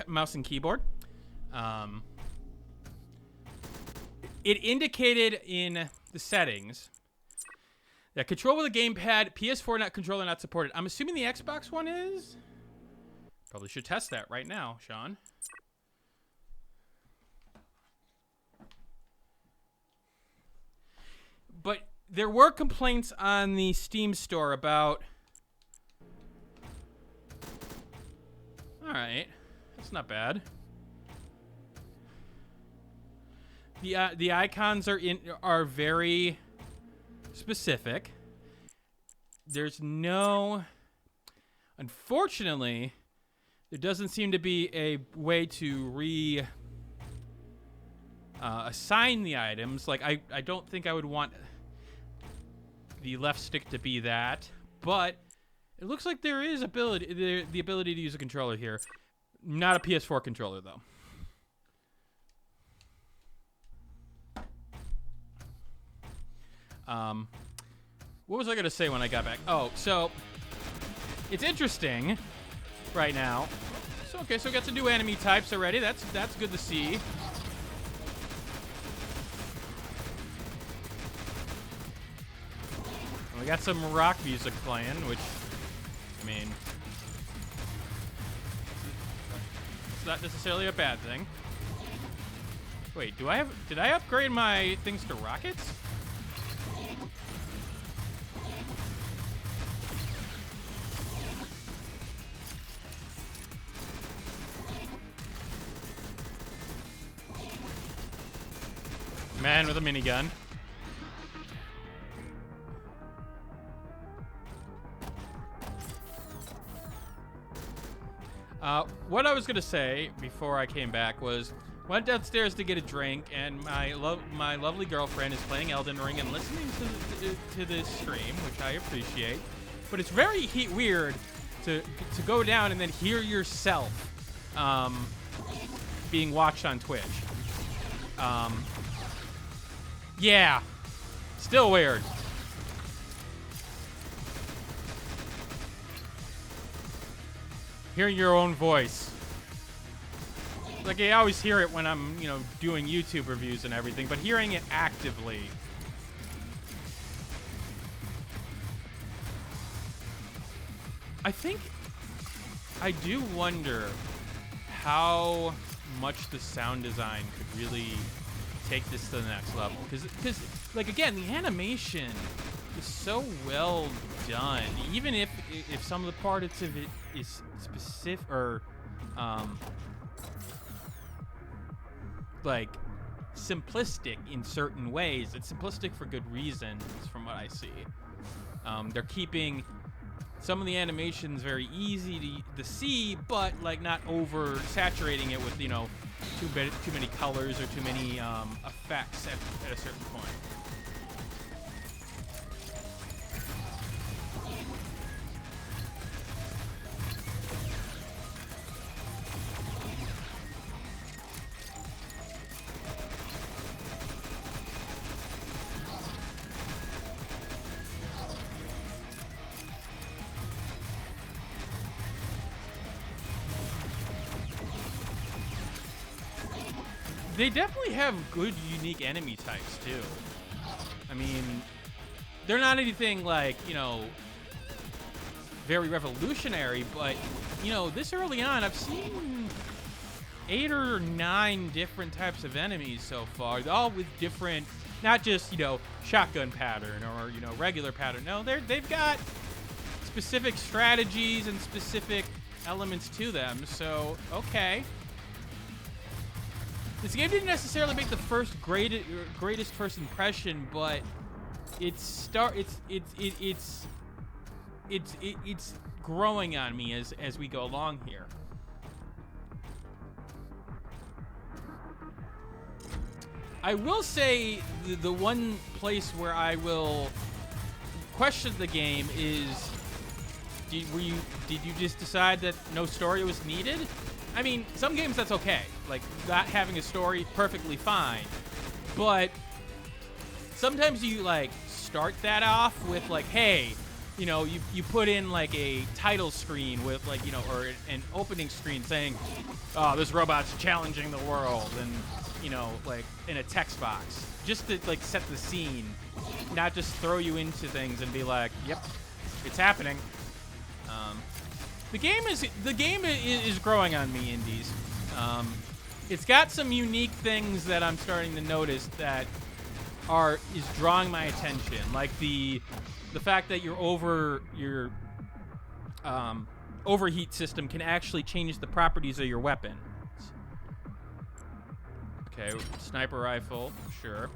mouse and keyboard. It indicated in the settings that control with a gamepad, PS4 not controller not supported. I'm assuming the Xbox One is. Probably should test that right now, Sean. But there were complaints on the Steam store about. All right, that's not bad. The icons are very specific. There's no, unfortunately, there doesn't seem to be a way to assign the items. Like I don't think I would want the left stick to be that, but. It looks like there is the ability to use a controller here. Not a PS4 controller, though. What was I going to say when I got back? Oh, so it's interesting right now. So, okay, so we got some new enemy types already. That's good to see. We got some rock music playing, which... I mean, it's not necessarily a bad thing. Wait, did I upgrade my things to rockets? Man with a minigun. What I was gonna say before I came back was, went downstairs to get a drink, and my lovely girlfriend is playing Elden Ring and listening to this stream, which I appreciate. But it's very weird to go down and then hear yourself being watched on Twitch. Yeah, still weird. Hearing your own voice. Like, I always hear it when I'm, you know, doing YouTube reviews and everything, but hearing it actively. I do wonder how much the sound design could really take this to the next level. Because like, again, the animation is so well done. Even if some of the parts of it is specific or like simplistic in certain ways, it's simplistic for good reasons, from what I see. They're keeping some of the animations very easy to see, but like not over saturating it with, you know, too many colors or too many effects at a certain point. They definitely have good, unique enemy types, too. I mean, they're not anything like, you know, very revolutionary, but, you know, this early on, I've seen 8 or 9 different types of enemies so far, all with different, not just, you know, shotgun pattern or, you know, regular pattern. No, they've got specific strategies and specific elements to them, so, okay. This game didn't necessarily make the greatest first impression, but it's growing on me as we go along here. I will say the one place where I will question the game is, did you just decide that no story was needed? I mean, some games that's okay. Like, not having a story, perfectly fine. But sometimes you, like, start that off with, like, hey, you know, you put in, like, a title screen with, like, you know, or an opening screen saying, oh, this robot's challenging the world, and, you know, like, in a text box. Just to, like, set the scene. Not just throw you into things and be like, yep, it's happening. The game is growing on me, Indies. It's got some unique things that I'm starting to notice that is drawing my attention, like the fact that your overheat system can actually change the properties of your weapon. Okay, sniper rifle, sure.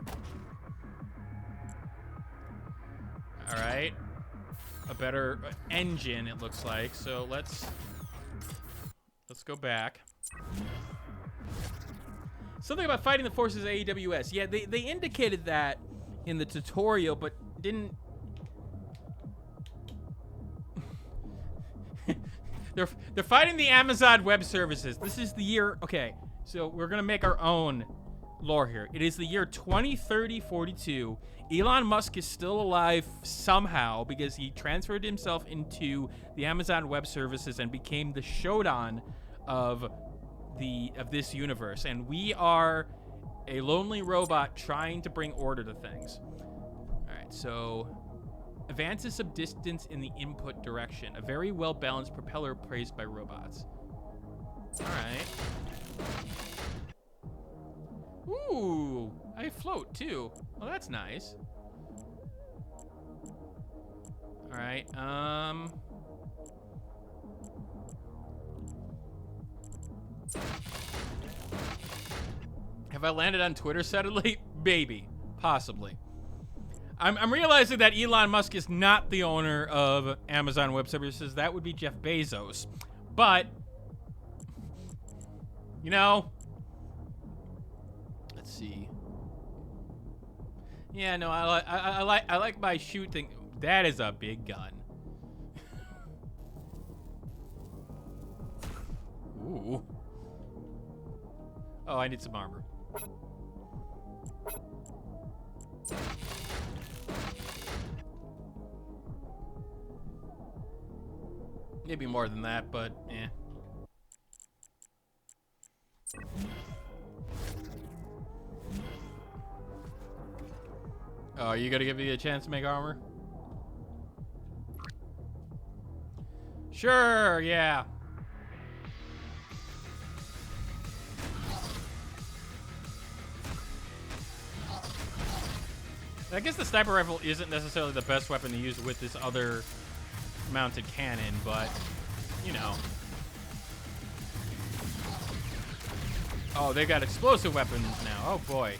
All right. A better engine, it looks like. So let's go back. Something about fighting the forces of AWS. Yeah, they indicated that in the tutorial, but didn't. They're fighting the Amazon Web Services. This is the year. Okay, so we're gonna make our own lore here. It is the year 2030-42. Elon Musk is still alive somehow because he transferred himself into the Amazon Web Services and became the Shodan of this universe. And we are a lonely robot trying to bring order to things. All right, so advances of distance in the input direction. A very well-balanced propeller praised by robots. All right. Ooh, I float too. Well, that's nice. All right. Have I landed on Twitter suddenly? Maybe, possibly. I'm realizing that Elon Musk is not the owner of Amazon Web Services. That would be Jeff Bezos. But, you know, let's see. Yeah, no, I like my shoot thing. That is a big gun. Ooh. Oh, I need some armor. Maybe more than that, but eh. Oh, are you gonna give me a chance to make armor? Sure, yeah. I guess the sniper rifle isn't necessarily the best weapon to use with this other mounted cannon, but, you know. Oh, they got explosive weapons now. Oh, boy.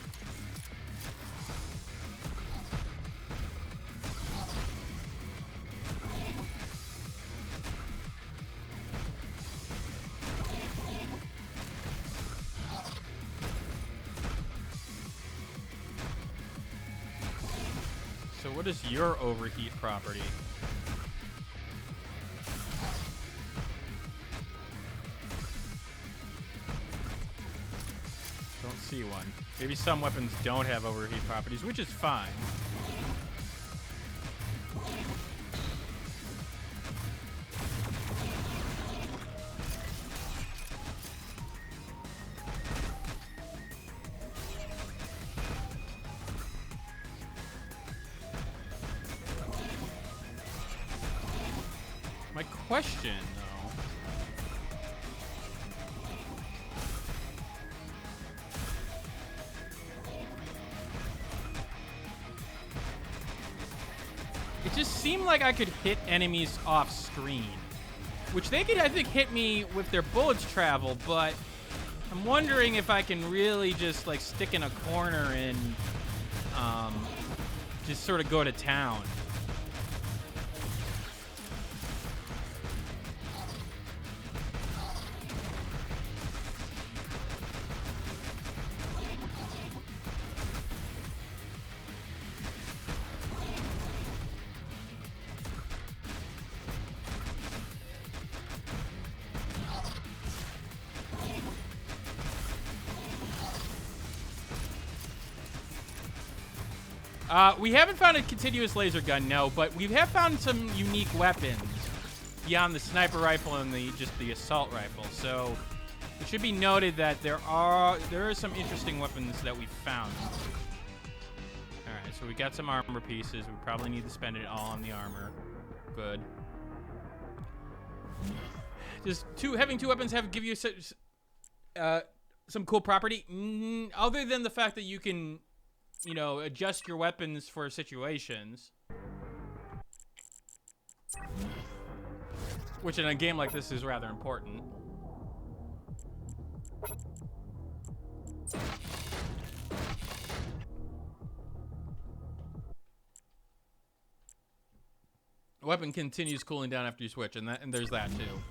So what is your overheat property? Don't see one. Maybe some weapons don't have overheat properties, which is fine. My question, though. It just seemed like I could hit enemies off screen, which they could, I think, hit me with their bullets travel, but I'm wondering if I can really just, like, stick in a corner and just sort of go to town. We haven't found a continuous laser gun, no, but we have found some unique weapons beyond the sniper rifle and just the assault rifle. So it should be noted that there are some interesting weapons that we found. All right, so we got some armor pieces. We probably need to spend it all on the armor. Good. Just having two weapons give you some cool property, other than the fact that you can, you know, adjust your weapons for situations. Which in a game like this is rather important. The weapon continues cooling down after you switch, and there's that too.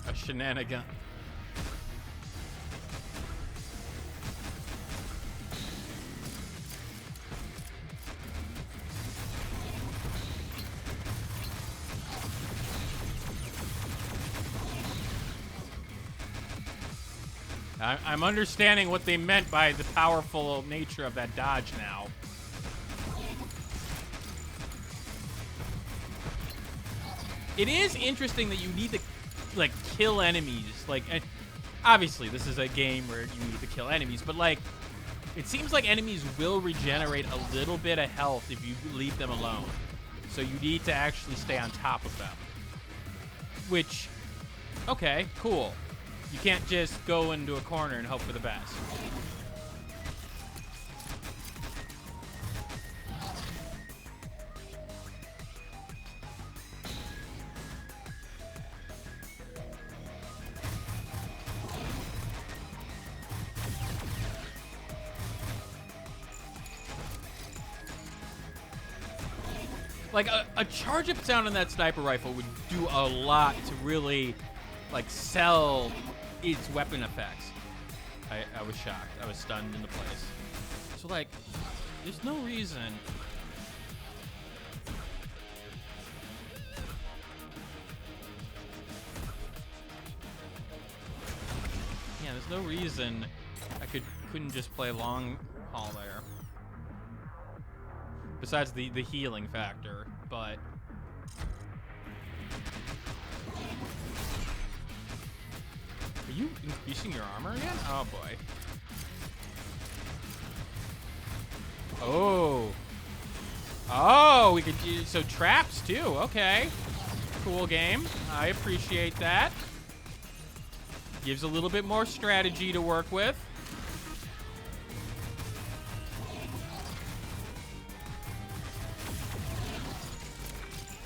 A shenanigan. I'm understanding what they meant by the powerful nature of that dodge now. It is interesting that you need to, like, kill enemies. Like, obviously, this is a game where you need to kill enemies, but, like, it seems like enemies will regenerate a little bit of health if you leave them alone. So you need to actually stay on top of them. Which, okay, cool. You can't just go into a corner and hope for the best. Like, a charge-up sound on that sniper rifle would do a lot to really, like, sell its weapon effects. I was shocked. I was stunned into place. So, like, there's no reason. Yeah, there's no reason I couldn't just play long haul there. Besides the healing factor, but you increasing your armor again? Oh, boy. Oh. Oh, we could use... So, traps, too. Okay. Cool game. I appreciate that. Gives a little bit more strategy to work with.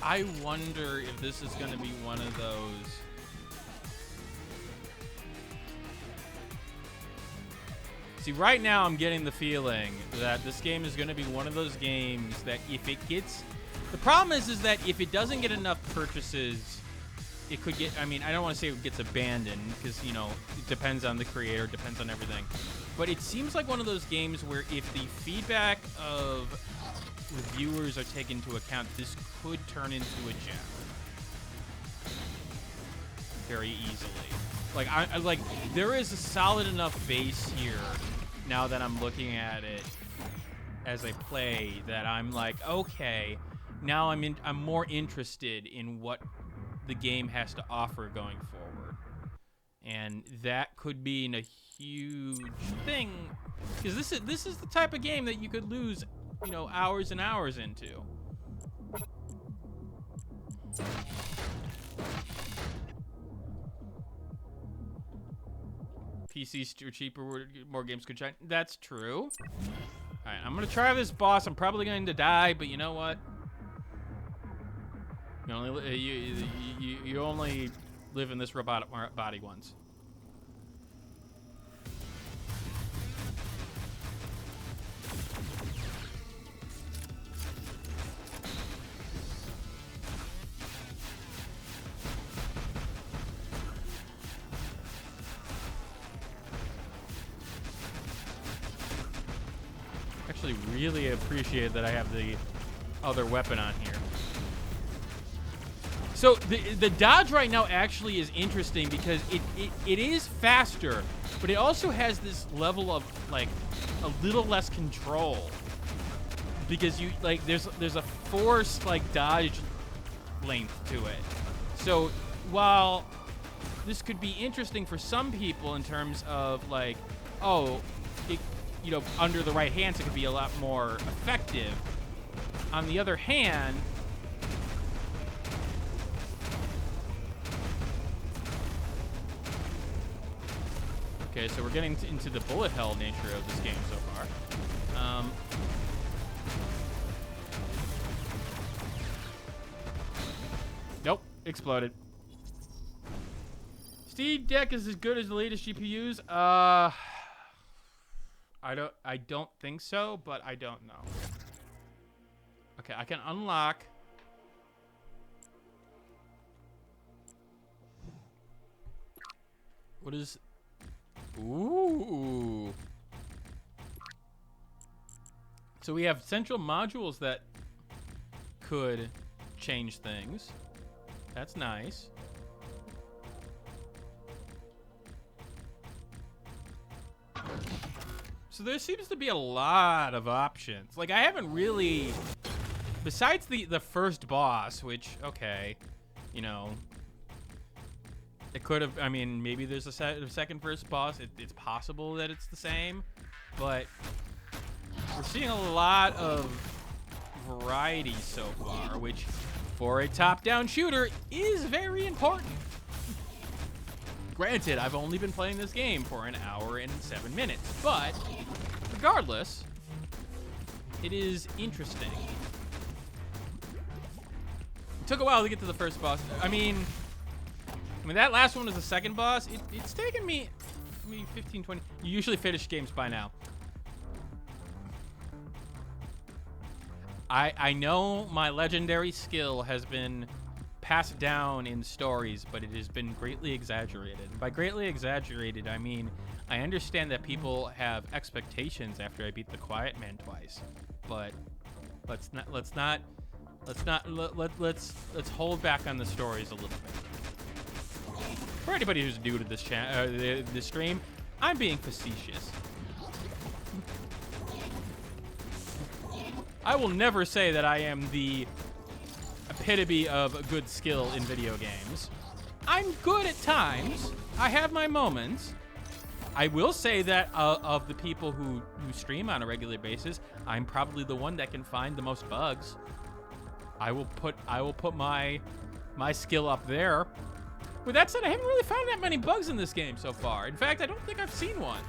I wonder if this is going to be one of those. See, right now I'm getting the feeling that this game is going to be one of those games that if it gets... The problem is that if it doesn't get enough purchases, it could get... I mean, I don't want to say it gets abandoned because, you know, it depends on the creator, depends on everything. But it seems like one of those games where if the feedback of reviewers are taken into account, this could turn into a gem very easily. Like, I like there is a solid enough base here now that I'm looking at it as I play that I'm like, okay, now I'm more interested in what the game has to offer going forward, and that could be a huge thing because this is the type of game that you could lose, you know, hours and hours into. PCs are cheaper, more games could shine. That's true. All right, I'm gonna try this boss. I'm probably going to die, but you know what? You only live in this robotic body once. Actually really appreciate that I have the other weapon on here. So the dodge right now actually is interesting because it is faster, but it also has this level of like a little less control because you like there's a forced like dodge length to it. So while this could be interesting for some people in terms of like, oh, it, you know, under the right hands, it could be a lot more effective. On the other hand, okay, so we're getting into the bullet hell nature of this game so far. Nope, exploded. Steam Deck is as good as the latest GPUs. I don't think so, but I don't know. Okay, I can unlock. What is... Ooh. So we have central modules that could change things. That's nice. So there seems to be a lot of options. Like, I haven't really... Besides the first boss, which, okay, you know... It could have... I mean, maybe there's a second first boss. It's possible that it's the same. But we're seeing a lot of variety so far, which, for a top-down shooter, is very important. Granted, I've only been playing this game for an hour and 7 minutes, but regardless, it is interesting. It took a while to get to the first boss. I mean, that last one was the second boss. It's taken me 15, 20. You usually finish games by now. I know my legendary skill has been passed down in stories, but it has been greatly exaggerated. By greatly exaggerated, I mean I understand that people have expectations after I beat the Quiet Man twice, but let's hold back on the stories a little bit. For anybody who's new to this this stream, I'm being facetious. I will never say that I am the epitome of good skill in video games. I'm good at times, I have my moments. I will say that of the people who stream on a regular basis, I'm probably the one that can find the most bugs. I will put my skill up there. With that said, I haven't really found that many bugs in this game so far. In fact, I don't think I've seen one.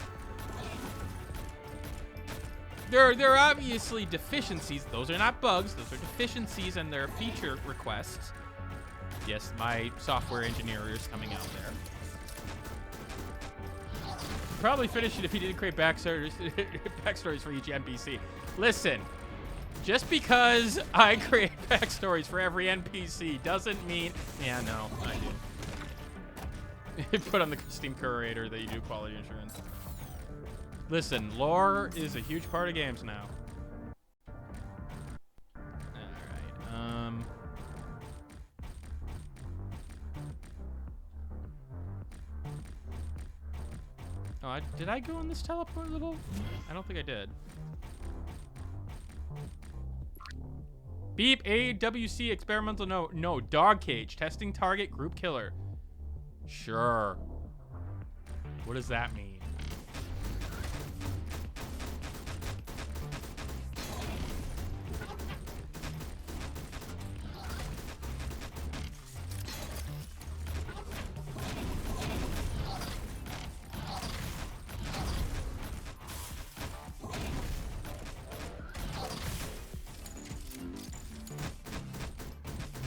There are obviously deficiencies. Those are not bugs. Those are deficiencies and they're feature requests. Yes, my software engineer is coming out there. Probably finish it if he didn't create backstories for each NPC. Listen, just because I create backstories for every NPC doesn't mean... Yeah, no, I do. Put on the Steam curator that you do quality assurance. Listen, lore is a huge part of games now. Alright, Oh, did I go on this teleport little? I don't think I did. Beep, AWC, experimental, no, dog cage, testing target, group killer. Sure. What does that mean?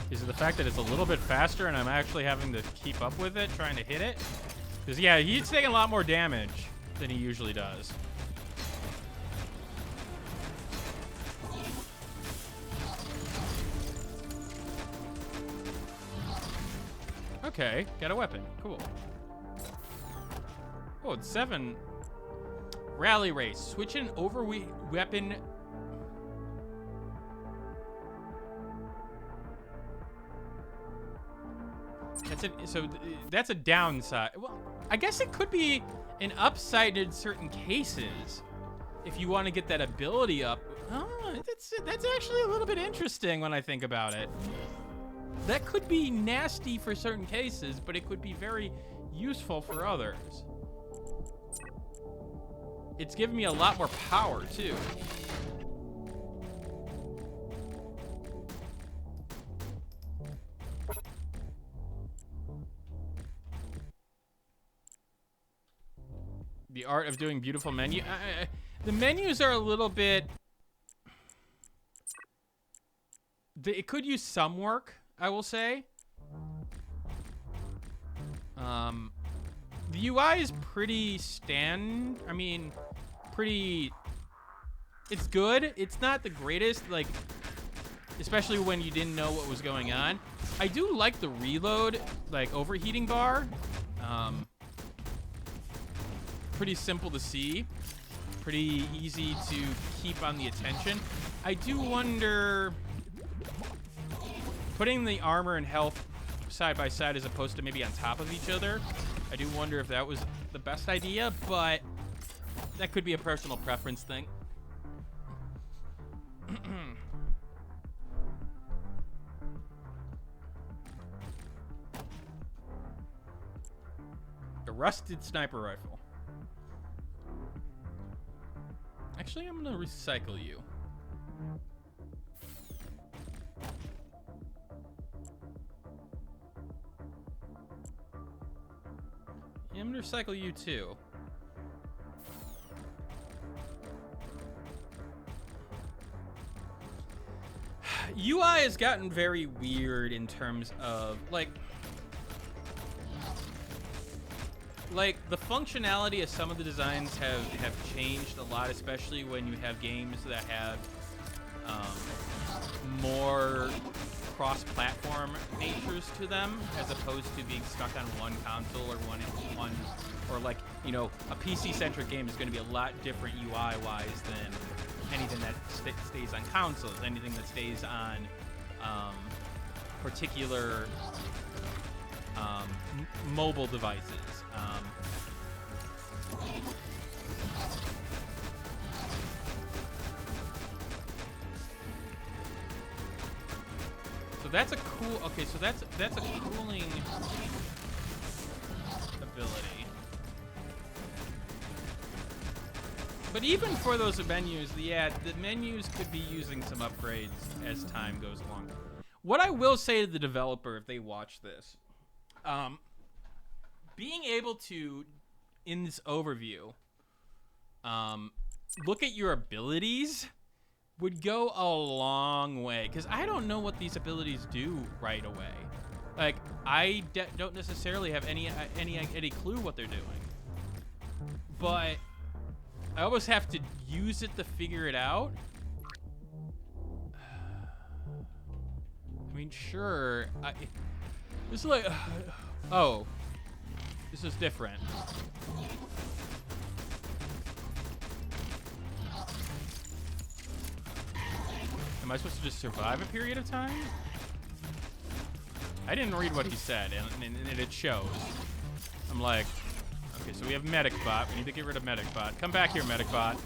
Is it the fact that it's a little bit faster and I'm actually having to keep up with it, trying to hit it? Because, yeah, he's taking a lot more damage than he usually does. Okay, got a weapon. Cool. Oh, it's 7. Rally race. Switch an overweight weapon... That's a downside. Well, I guess it could be an upside in certain cases if you want to get that ability up. Oh, that's actually a little bit interesting when I think about it. That could be nasty for certain cases, but it could be very useful for others. It's given me a lot more power, too. The art of doing beautiful menu. The menus are a little bit... It could use some work, I will say. The UI is pretty pretty... It's good. It's not the greatest, like... Especially when you didn't know what was going on. I do like the reload, like, overheating bar. Pretty simple to see, pretty easy to keep on the attention. I do wonder, putting the armor and health side by side as opposed to maybe on top of each other, I do wonder if that was the best idea, but that could be a personal preference thing. A rusted sniper rifle. Actually, I'm gonna recycle you. Yeah, I'm gonna recycle you too. UI has gotten very weird in terms of like the functionality of some of the designs have changed a lot, especially when you have games that have more cross-platform natures to them, as opposed to being stuck on one console or one, or like, you know, a PC-centric game is going to be a lot different UI-wise than anything that stays on consoles, anything that stays on particular mobile devices. So that's a cool. Okay, so that's a cooling ability. But even for those menus, yeah, the menus could be using some upgrades as time goes along. What I will say to the developer, if they watch this, being able to, in this overview, look at your abilities would go a long way. Because I don't know what these abilities do right away. Like, I don't necessarily have any clue what they're doing. But I almost have to use it to figure it out. I mean, sure. This is like... oh. This is different. Am I supposed to just survive a period of time? I didn't read what he said, and it shows. I'm like, okay, so we have Medic Bot. We need to get rid of Medic Bot. Come back here, Medic Bot.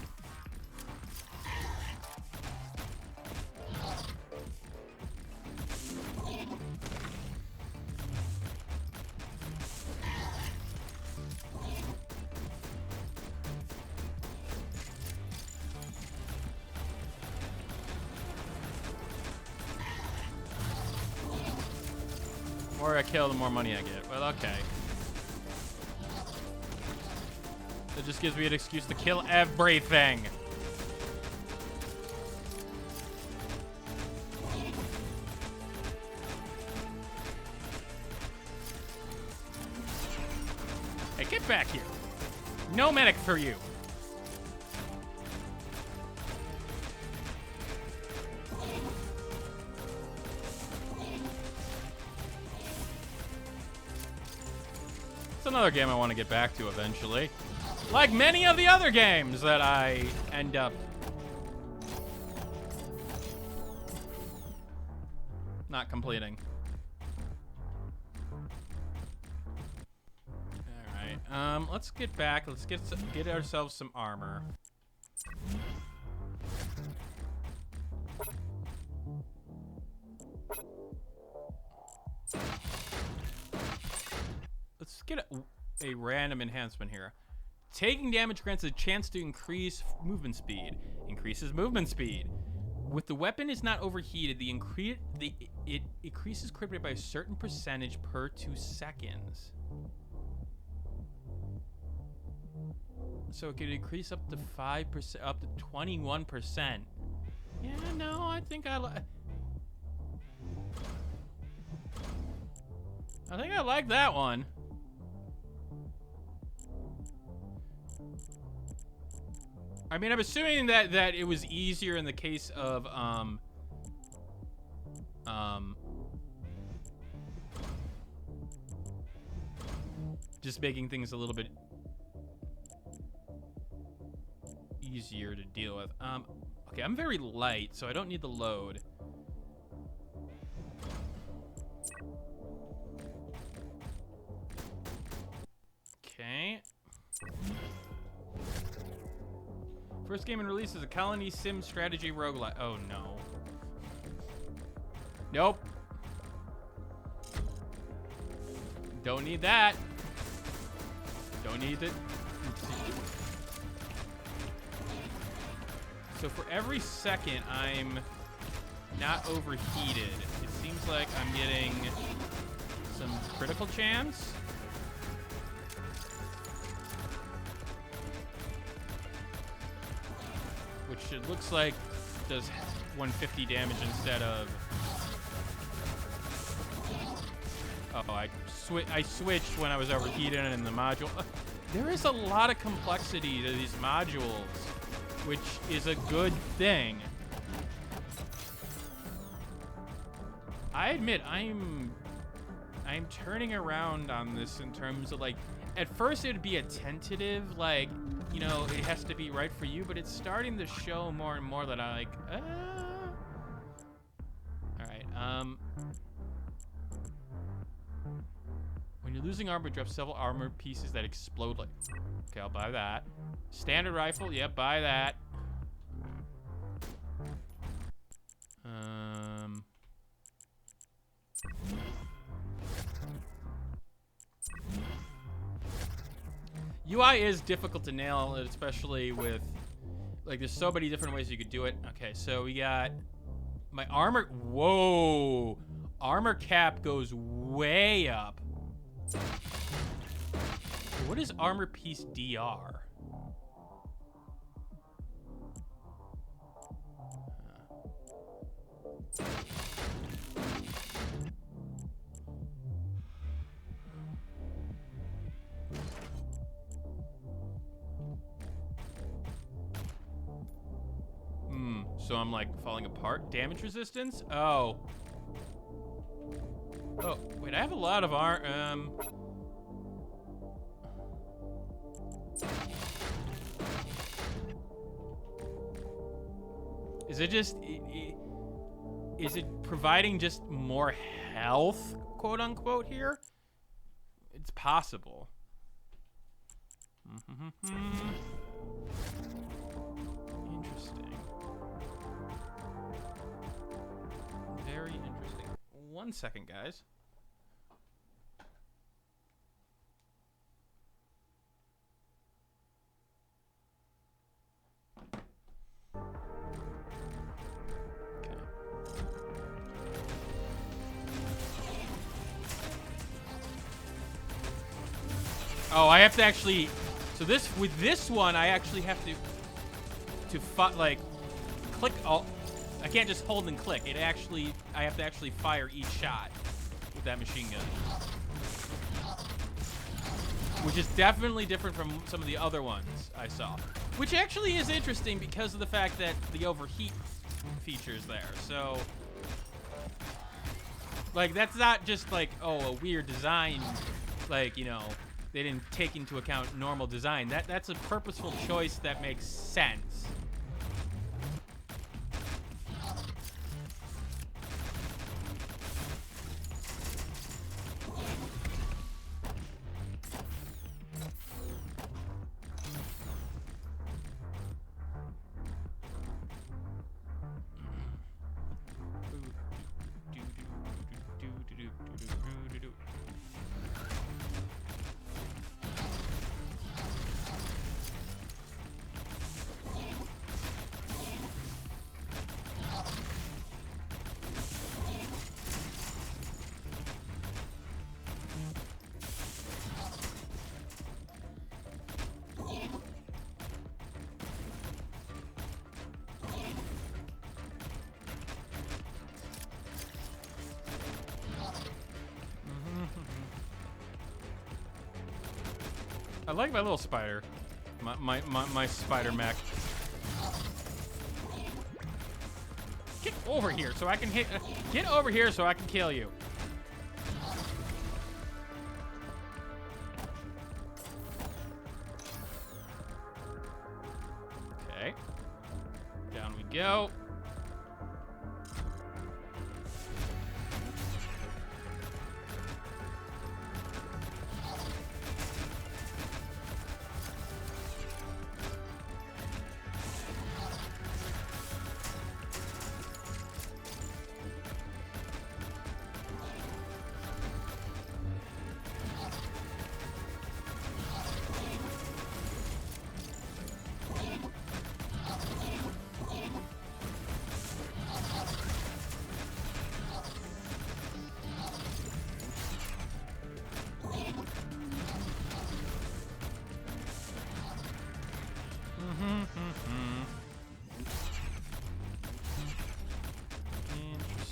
The more I kill, the more money I get. Well, okay. That just gives me an excuse to kill everything. Hey, get back here. No medic for you. It's another game I want to get back to eventually. Like many of the other games that I end up not completing. All right, let's get back. Let's get ourselves some armor. Let's get a random enhancement here. Taking damage grants a chance to increase movement speed. Increases movement speed. With the weapon is not overheated, it increases crit rate by a certain percentage per 2 seconds. So it could increase up to 5%, up to 21%. Yeah, no, I think I like that one. I mean, I'm assuming that it was easier in the case of just making things a little bit easier to deal with. Okay, I'm very light, so I don't need the load. Okay. First game in release is a colony sim strategy roguelike. Oh no. Nope. Don't need that. Don't need it. So for every second I'm not overheated, it seems like I'm getting some critical chance. Which it looks like does 150 damage instead of... Oh, I switched when I was overheated in the module. There is a lot of complexity to these modules, which is a good thing. I admit I'm turning around on this in terms of, like, at first it'd be a tentative, like, you know, it has to be right for you, but it's starting to show more and more that I like, All right, when you're losing armor, drop several armor pieces that explode like... Okay, I'll buy that. Standard rifle, yep, buy that. UI is difficult to nail, especially with, like, there's so many different ways you could do it. Okay, so we got my armor. Whoa. Armor cap goes way up. What is armor piece DR? So I'm like falling apart. Damage resistance? Oh. Oh, wait, I have a lot of Is it just, is it providing just more health, quote unquote, here? It's possible. Interesting. Very interesting. 1 second, guys. Oh, I have to actually. So this, with this one, I actually have to like click. Oh, I can't just hold and click. It actually, I have to actually fire each shot with that machine gun, which is definitely different from some of the other ones I saw. Which actually is interesting because of the fact that the overheat features there. So, like, that's not just like, oh, a weird design, like, you know, they didn't take into account normal design. That's a purposeful choice that makes sense. I like my little spider. My spider mech. Get over here so I can hit. Get over here so I can kill you. Okay. Down we go.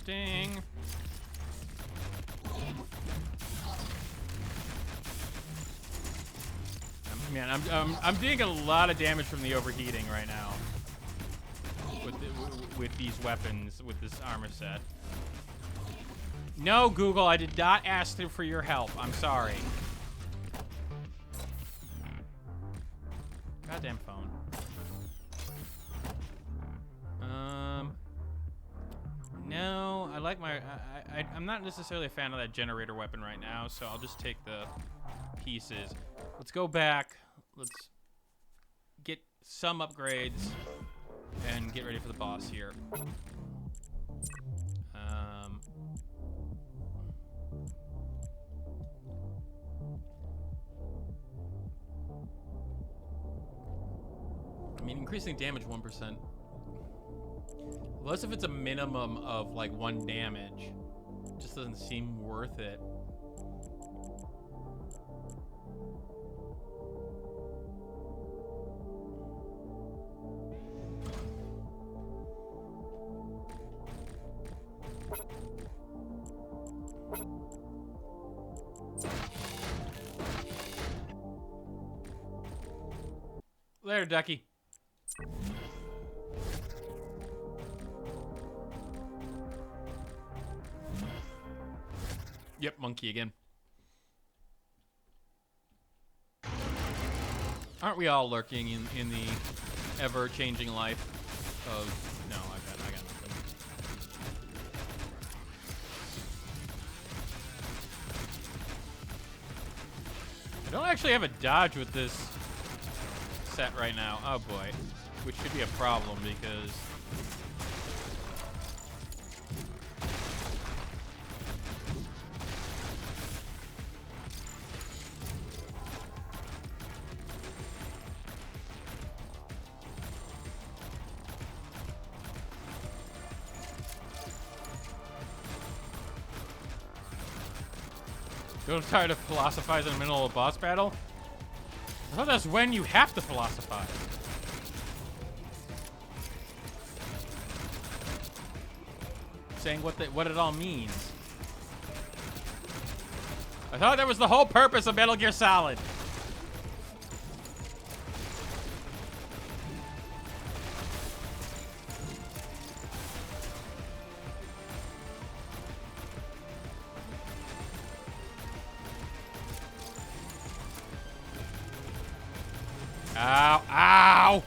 Interesting. Man, I'm doing a lot of damage from the overheating right now with these weapons, with this armor set. No, Google, I did not ask for your help. I'm sorry. Goddamn phone. No, I like my. I'm not necessarily a fan of that generator weapon right now, so I'll just take the pieces. Let's go back. Let's get some upgrades and get ready for the boss here. mean, increasing damage 1%. Unless if it's a minimum of like 1 damage. Just doesn't seem worth it. Later, Ducky. Yep, monkey again. Aren't we all lurking in the ever-changing life of... No, I got nothing. I don't actually have a dodge with this set right now. Oh boy. Which should be a problem because... Don't try to philosophize in the middle of a boss battle. I thought that's when you have to philosophize. Saying what it all means. I thought that was the whole purpose of Metal Gear Solid. Ow, ow!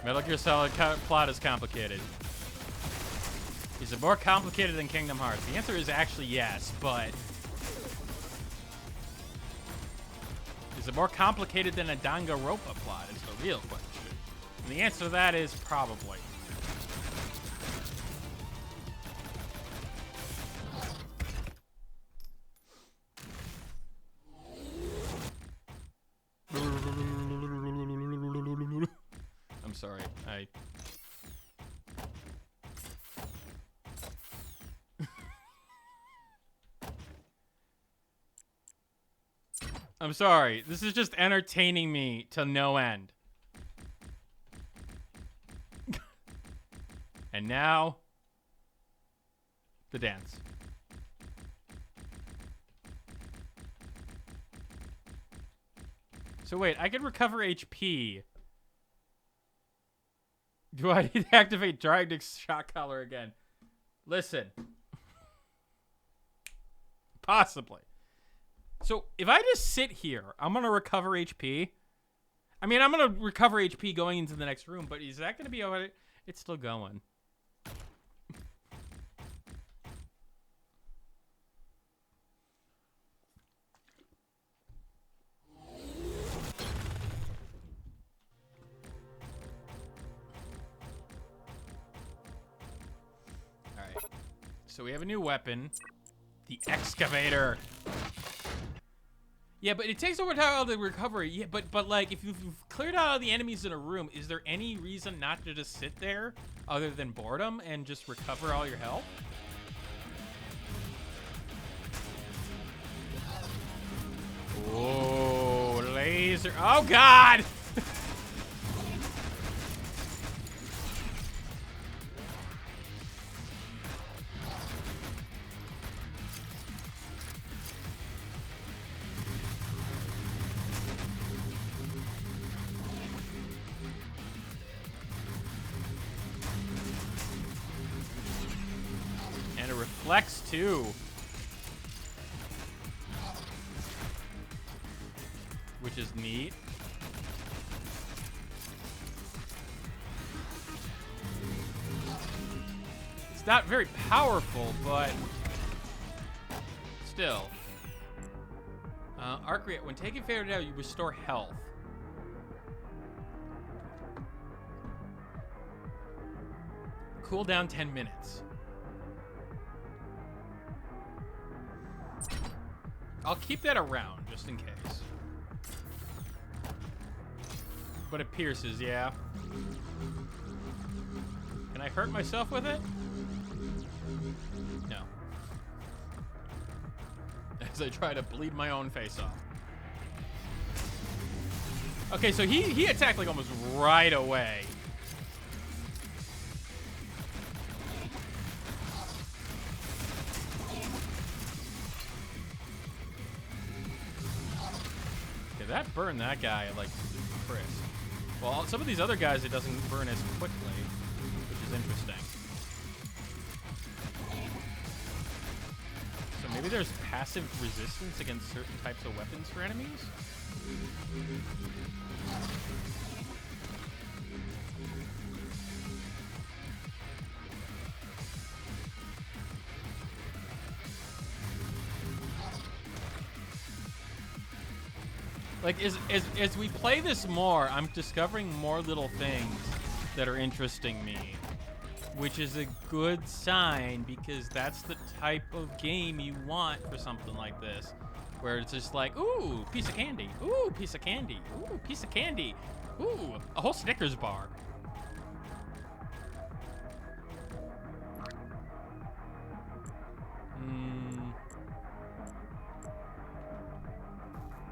Metal Gear Solid plot is complicated. Is it more complicated than Kingdom Hearts? The answer is actually yes, but... Is it more complicated than a Danganronpa plot? Is the real question. And the answer to that is probably. I'm sorry. I'm sorry. This is just entertaining me to no end. And now, the dance. So wait, I can recover HP. Do I need to activate Dragonix Shock Collar again? Listen. Possibly. So if I just sit here, I'm going to recover HP. I mean, I'm going to recover HP going into the next room, but is that going to be over? It's still going. So we have a new weapon, the excavator. Yeah, but it takes over time to recover. Yeah, but like if you've cleared out all the enemies in a room, is there any reason not to just sit there other than boredom and just recover all your health? Oh, laser. Oh God. Flex too. Which is neat. It's not very powerful, but still. Arc React. When taking favorite out, you restore health. Cooldown 10 minutes. I'll keep that around just in case. But it pierces, yeah. Can I hurt myself with it? No. As I try to bleed my own face off. Okay, so he attacked like almost right away. Okay, that burned that guy like crisp. Well, some of these other guys it doesn't burn as quickly, which is interesting. So maybe there's passive resistance against certain types of weapons for enemies? Like, as we play this more, I'm discovering more little things that are interesting me, which is a good sign because that's the type of game you want for something like this, where it's just like, ooh, piece of candy, ooh, piece of candy, ooh, piece of candy, ooh, a whole Snickers bar.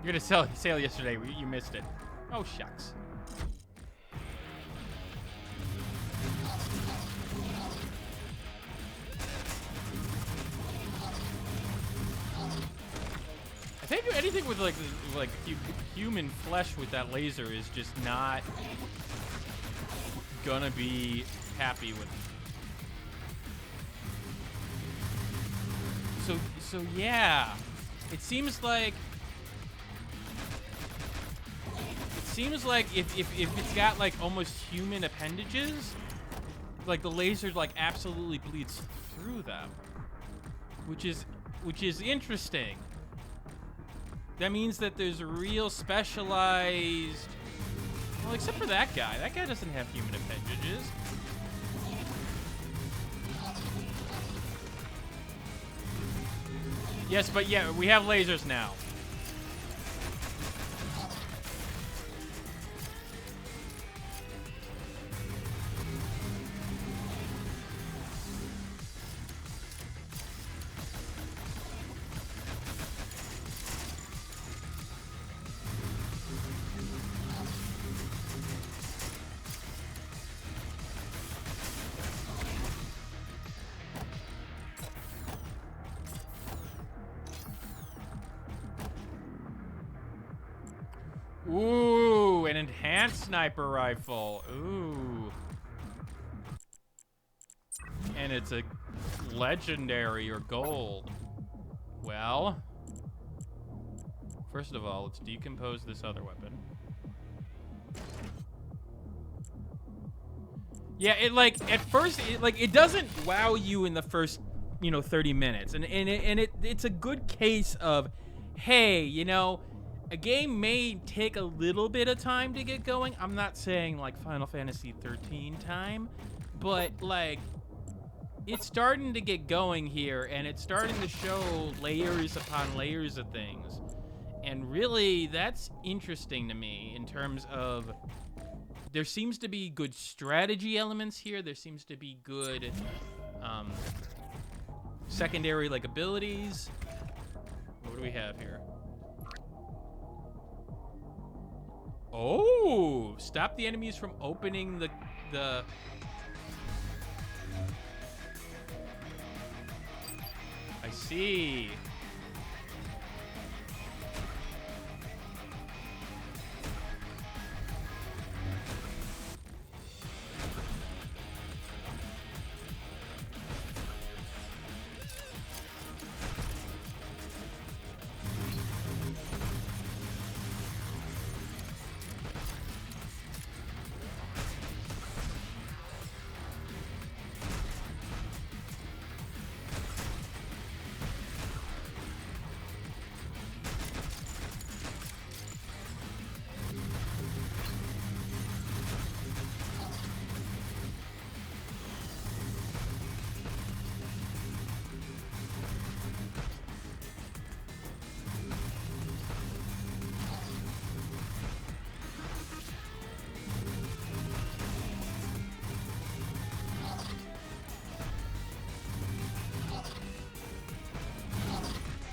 You're gonna sail yesterday. You missed it. Oh, shucks. I think anything with like human flesh with that laser is just not gonna be happy with it. So yeah, it seems like if it's got like almost human appendages, like the laser like absolutely bleeds through them, which is interesting. That means that there's a real specialized, well, except for that guy. That guy doesn't have human appendages. Yes, but yeah, we have lasers now. Ooh, an enhanced sniper rifle. Ooh. And it's a legendary or gold. Well, first of all, let's decompose this other weapon. Yeah, it like at first it doesn't wow you in the first, 30 minutes. And it's a good case of, hey, a game may take a little bit of time to get going. I'm not saying like Final Fantasy 13 time, but like it's starting to get going here, and it's starting to show layers upon layers of things. And really, that's interesting to me in terms of there seems to be good strategy elements here. There seems to be good secondary like abilities. What do we have here? Oh, stop the enemies from opening the I see.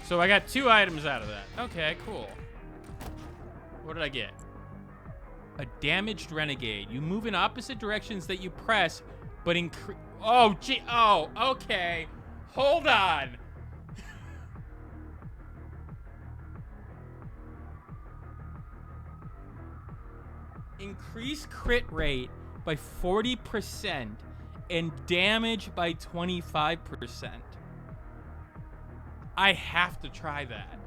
So I got 2 items out of that. Okay, cool. What did I get? A damaged renegade. You move in opposite directions that you press, but increase. Oh, gee. Oh, okay. Hold on. Increase crit rate by 40% and damage by 25%. I have to try that.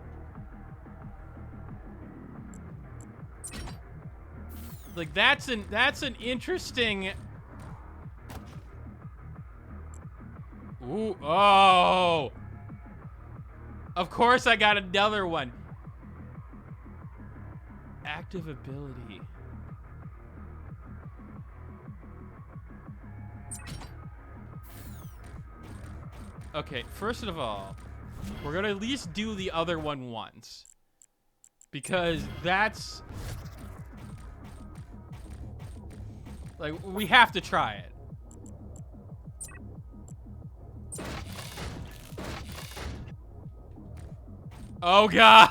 Like that's an interesting. Ooh, oh. Of course I got another one. Active ability. Okay, first of all, we're gonna at least do the other one once. Because that's... like, we have to try it. Oh, God.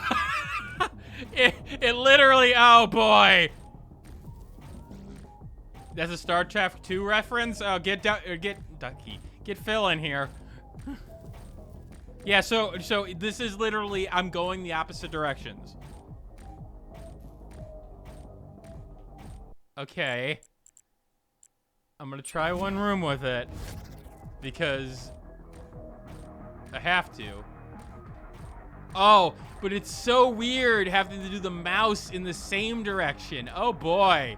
it literally... oh, boy. That's a Star Trek 2 reference? Oh, get Ducky. Get Phil in here. Yeah, so this is literally... I'm going the opposite directions. Okay. I'm gonna try one room with it. Because... I have to. Oh, but it's so weird having to do the mouse in the same direction. Oh, boy.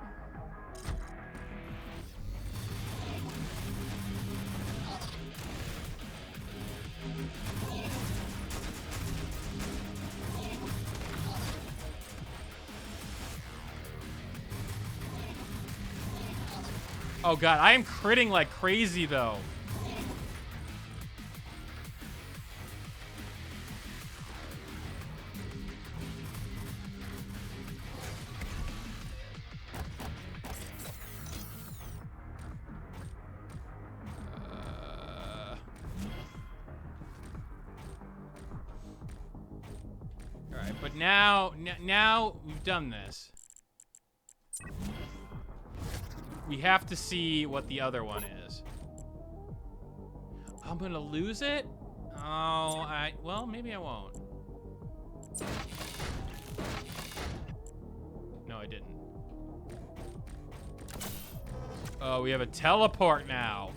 Oh, God. I am critting like crazy, though. Alright, but now we've done this. We have to see what the other one is. I'm gonna lose it? Oh, well, maybe I won't. No, I didn't. Oh, we have a teleport now.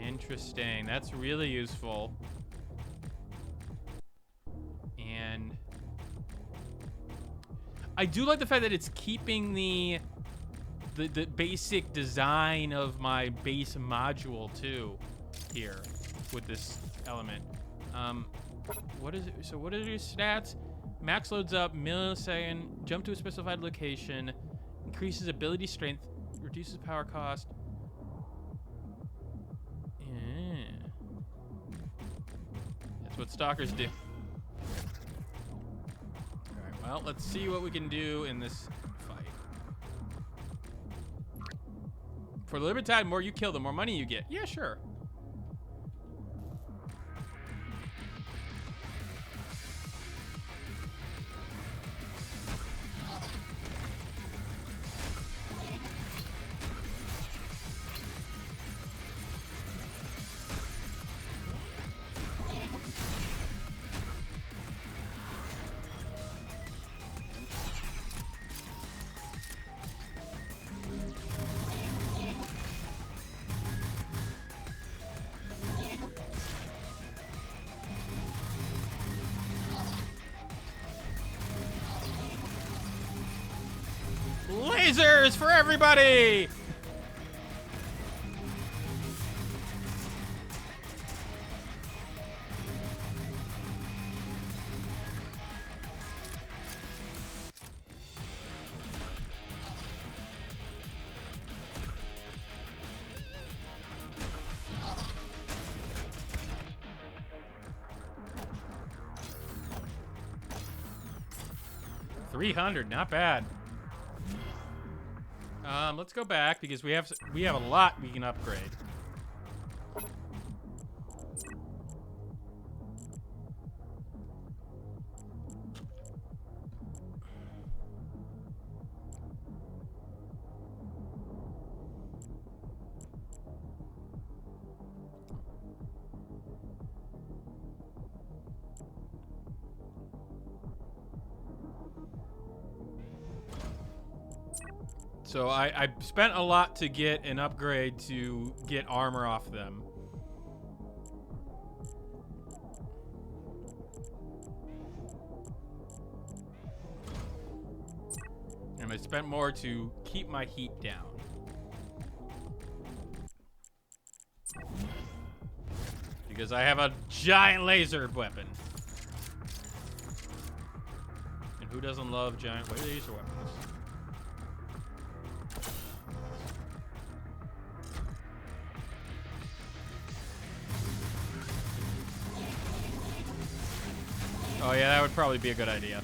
Interesting. That's really useful. And I do like the fact that it's keeping the basic design of my base module too here with this element. What is it? So what are your stats? Max loads up, millisecond, jump to a specified location, increases ability strength, reduces power cost. Yeah. That's what stalkers do. Alright, well, let's see what we can do in this fight. For the Libertad, the more you kill, the more money you get. Yeah, sure. Lasers for everybody! $300, not bad. Let's go back because we have a lot we can upgrade. So I spent a lot to get an upgrade to get armor off them. And I spent more to keep my heat down. Because I have a giant laser weapon. And who doesn't love giant laser weapons? Oh yeah, that would probably be a good idea.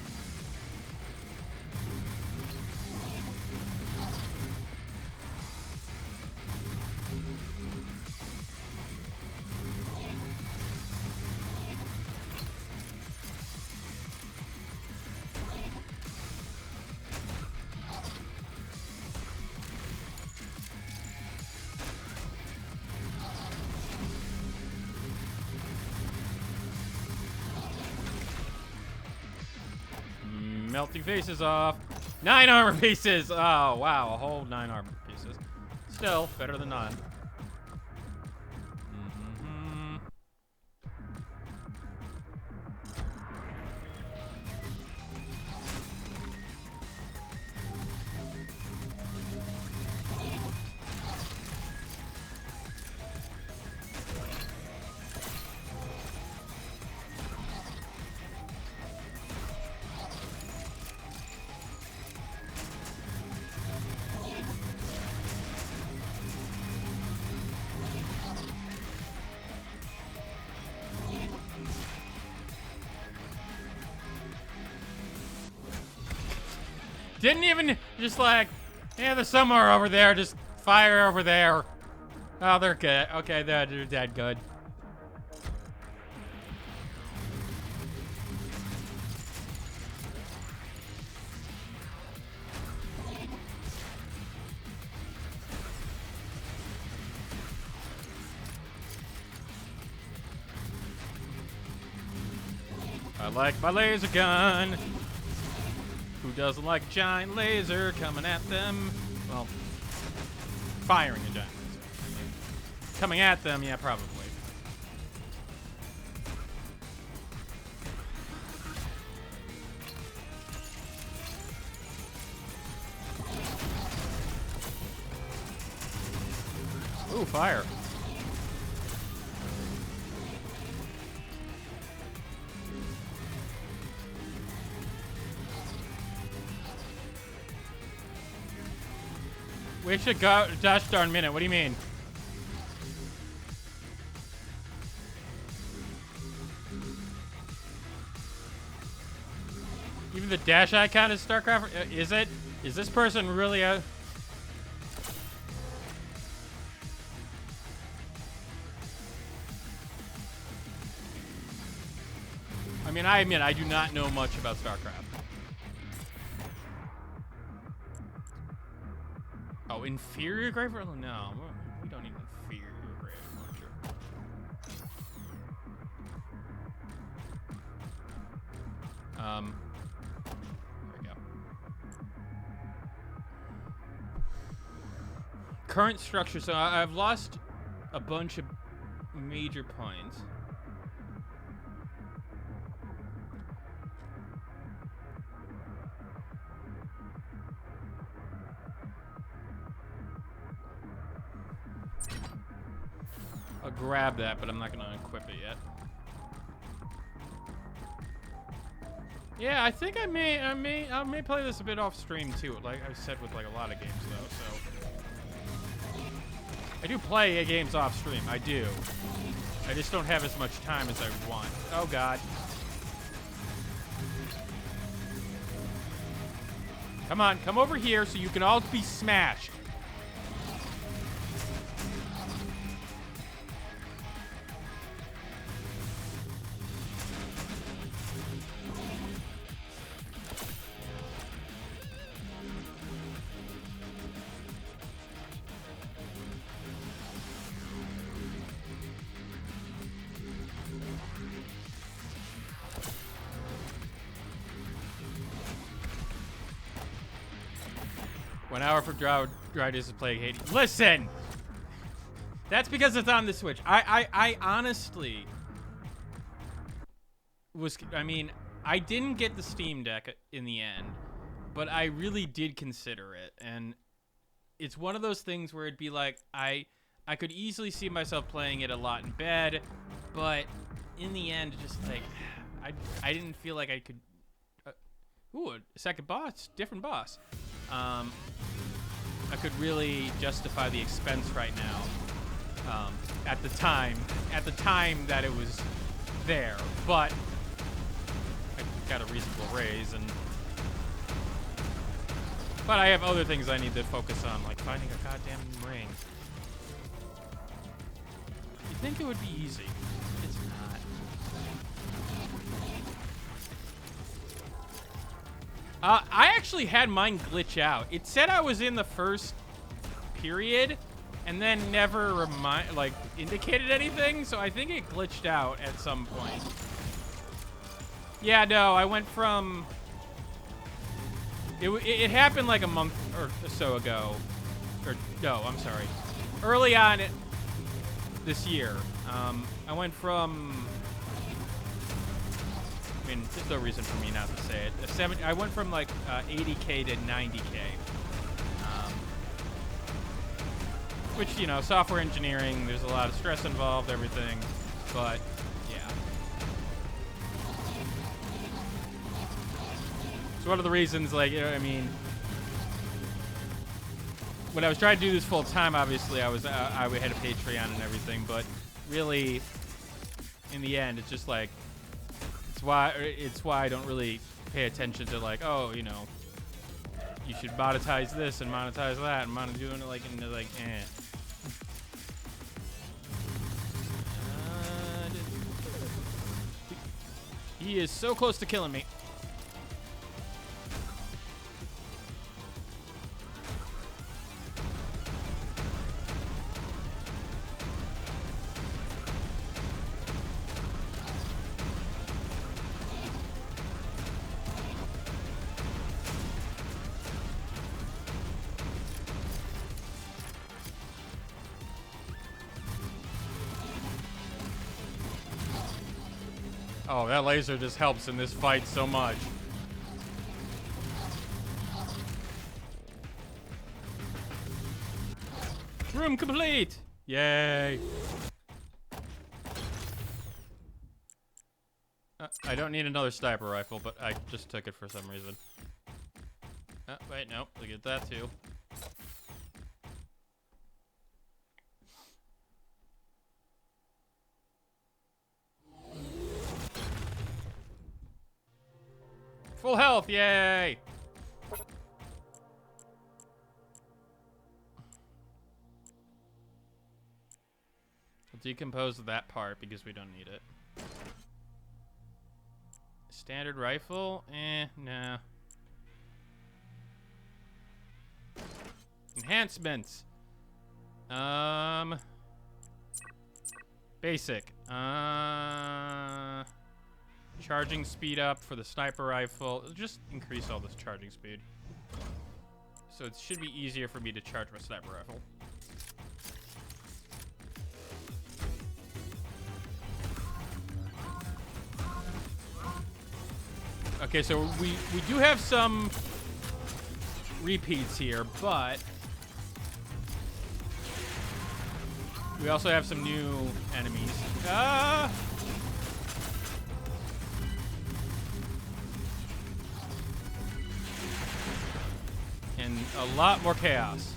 Melting faces off. 9 armor pieces. Oh, wow. A whole 9 armor pieces. Still better than none. Didn't even just like, yeah, there's somewhere over there. Just fire over there. Oh, they're good. Okay, they're dead good. I like my laser gun. Who doesn't like a giant laser coming at them? Well, firing a giant laser. Coming at them, yeah, probably. Ooh, fire. We should go dash darn minute. What do you mean? Even the dash icon is StarCraft? Is it? Is this person really a... I admit, I do not know much about StarCraft. Oh, inferior Graveyard? No, we don't need inferior Graveyard Launcher. There we go. Current structure. So I've lost a bunch of major points. I'll grab that, but I'm not gonna equip it yet. Yeah, I think I may play this a bit off stream too. Like I said with like a lot of games though, so I do play games off stream. I do. I just don't have as much time as I want. Oh God. Come on, come over here so you can all be smashed. 1 hour for Dry Days of Plague Hades. Listen! That's because it's on the Switch. I honestly was... I mean, I didn't get the Steam Deck in the end, but I really did consider it. And it's one of those things where it'd be like, I could easily see myself playing it a lot in bed, but in the end, just like, I didn't feel like I could... ooh, a second boss, different boss. I could really justify the expense right now. At the time that it was there, but I got a reasonable raise, but I have other things I need to focus on, like finding a goddamn ring. You'd think it would be easy. It's not. I actually had mine glitch out. It said I was in the first period, and then never indicated anything, so I think it glitched out at some point. Yeah, no, I went from... It happened like a month or so ago. Or, no, I'm sorry. Early on this year, I went from... I mean, there's no reason for me not to say it. I went from like 80K to 90K. Which, you know, software engineering, there's a lot of stress involved, everything. But, yeah. It's one of the reasons, like, you know, I mean, when I was trying to do this full time, obviously, I had a Patreon and everything, but really, in the end, it's just like, it's why I don't really pay attention to, like, oh, you know, you should monetize this and monetize that and doing it like, and like, eh. He is so close to killing me. Oh, that laser just helps in this fight so much. Room complete! Yay! I don't need another sniper rifle, but I just took it for some reason. Wait, no, we get that too. Full health, yay! We'll decompose that part because we don't need it. Standard rifle? Nah. Enhancements. Basic. Charging speed up for the sniper rifle. It'll just increase all this charging speed. So it should be easier for me to charge my sniper rifle. Okay, so we do have some repeats here, but we also have some new enemies. And a lot more chaos.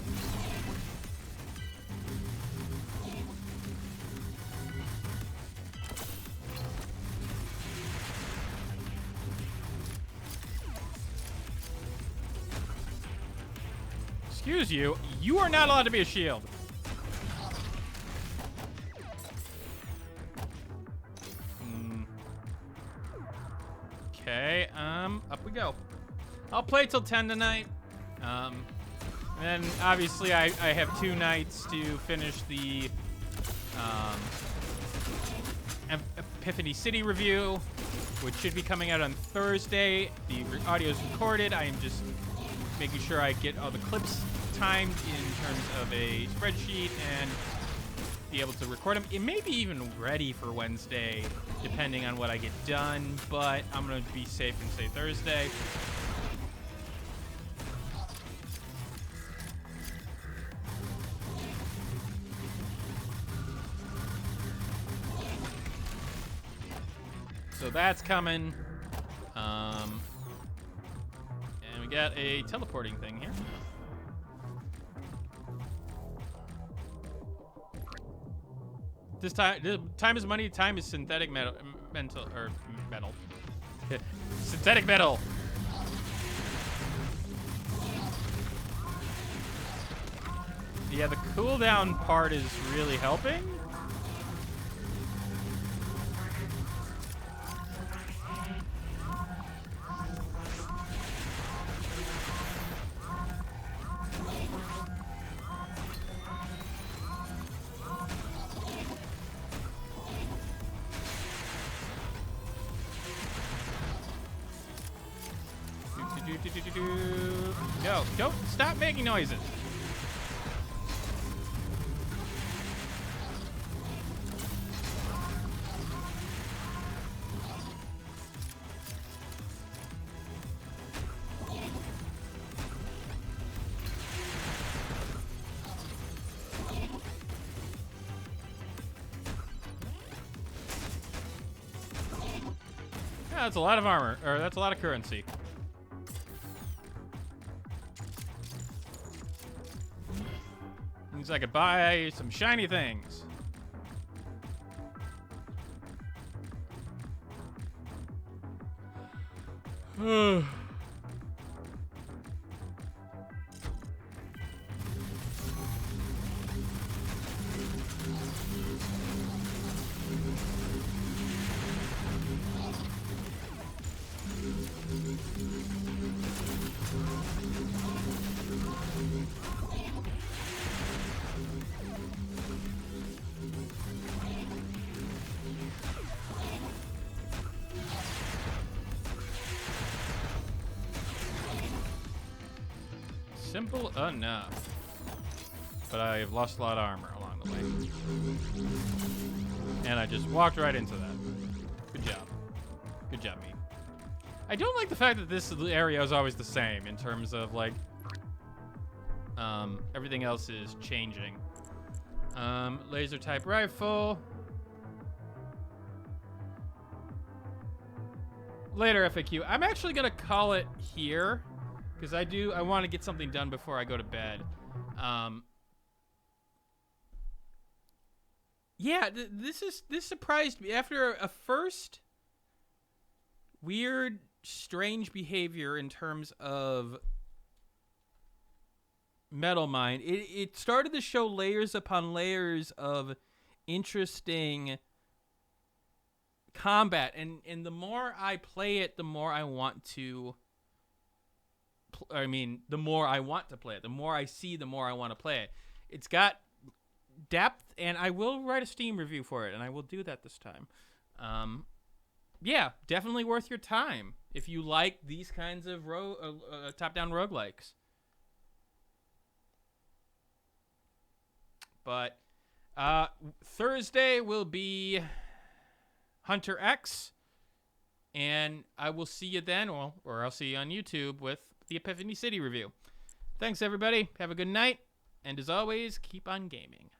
Excuse you, you are not allowed to be a shield. Okay, up we go. I'll play till 10 tonight. And then obviously I have 2 nights to finish the Epiphany City review, which should be coming out on Thursday. The audio is recorded. I am just making sure I get all the clips timed in terms of a spreadsheet and be able to record them. It may be even ready for Wednesday, depending on what I get done, but I'm going to be safe and say Thursday. So that's coming. And we got a teleporting thing here. This time is money. Time is synthetic metal. Synthetic metal. Yeah, the cooldown part is really helping. No, don't stop making noises. Yeah, that's a lot of armor, or that's a lot of currency. Means I could buy some shiny things. Simple enough. But I've lost a lot of armor along the way. And I just walked right into that. Good job. Good job, me. I don't like the fact that this area is always the same in terms of, like, everything else is changing. Laser type rifle. Later FAQ. I'm actually gonna call it here. Because I want to get something done before I go to bed. Yeah, this surprised me. After a first weird, strange behavior in terms of Metal Mind, it started to show layers upon layers of interesting combat. And the more I play it, the more I want to... the more I want to play it. The more I see, the more I want to play it. It's got depth, and I will write a Steam review for it, and I will do that this time. Yeah, definitely worth your time if you like these kinds of top-down roguelikes. But Thursday will be Hunter X, and I will see you then, or I'll see you on YouTube with the Epiphany City review. Thanks, everybody. Have a good night. And as always, keep on gaming.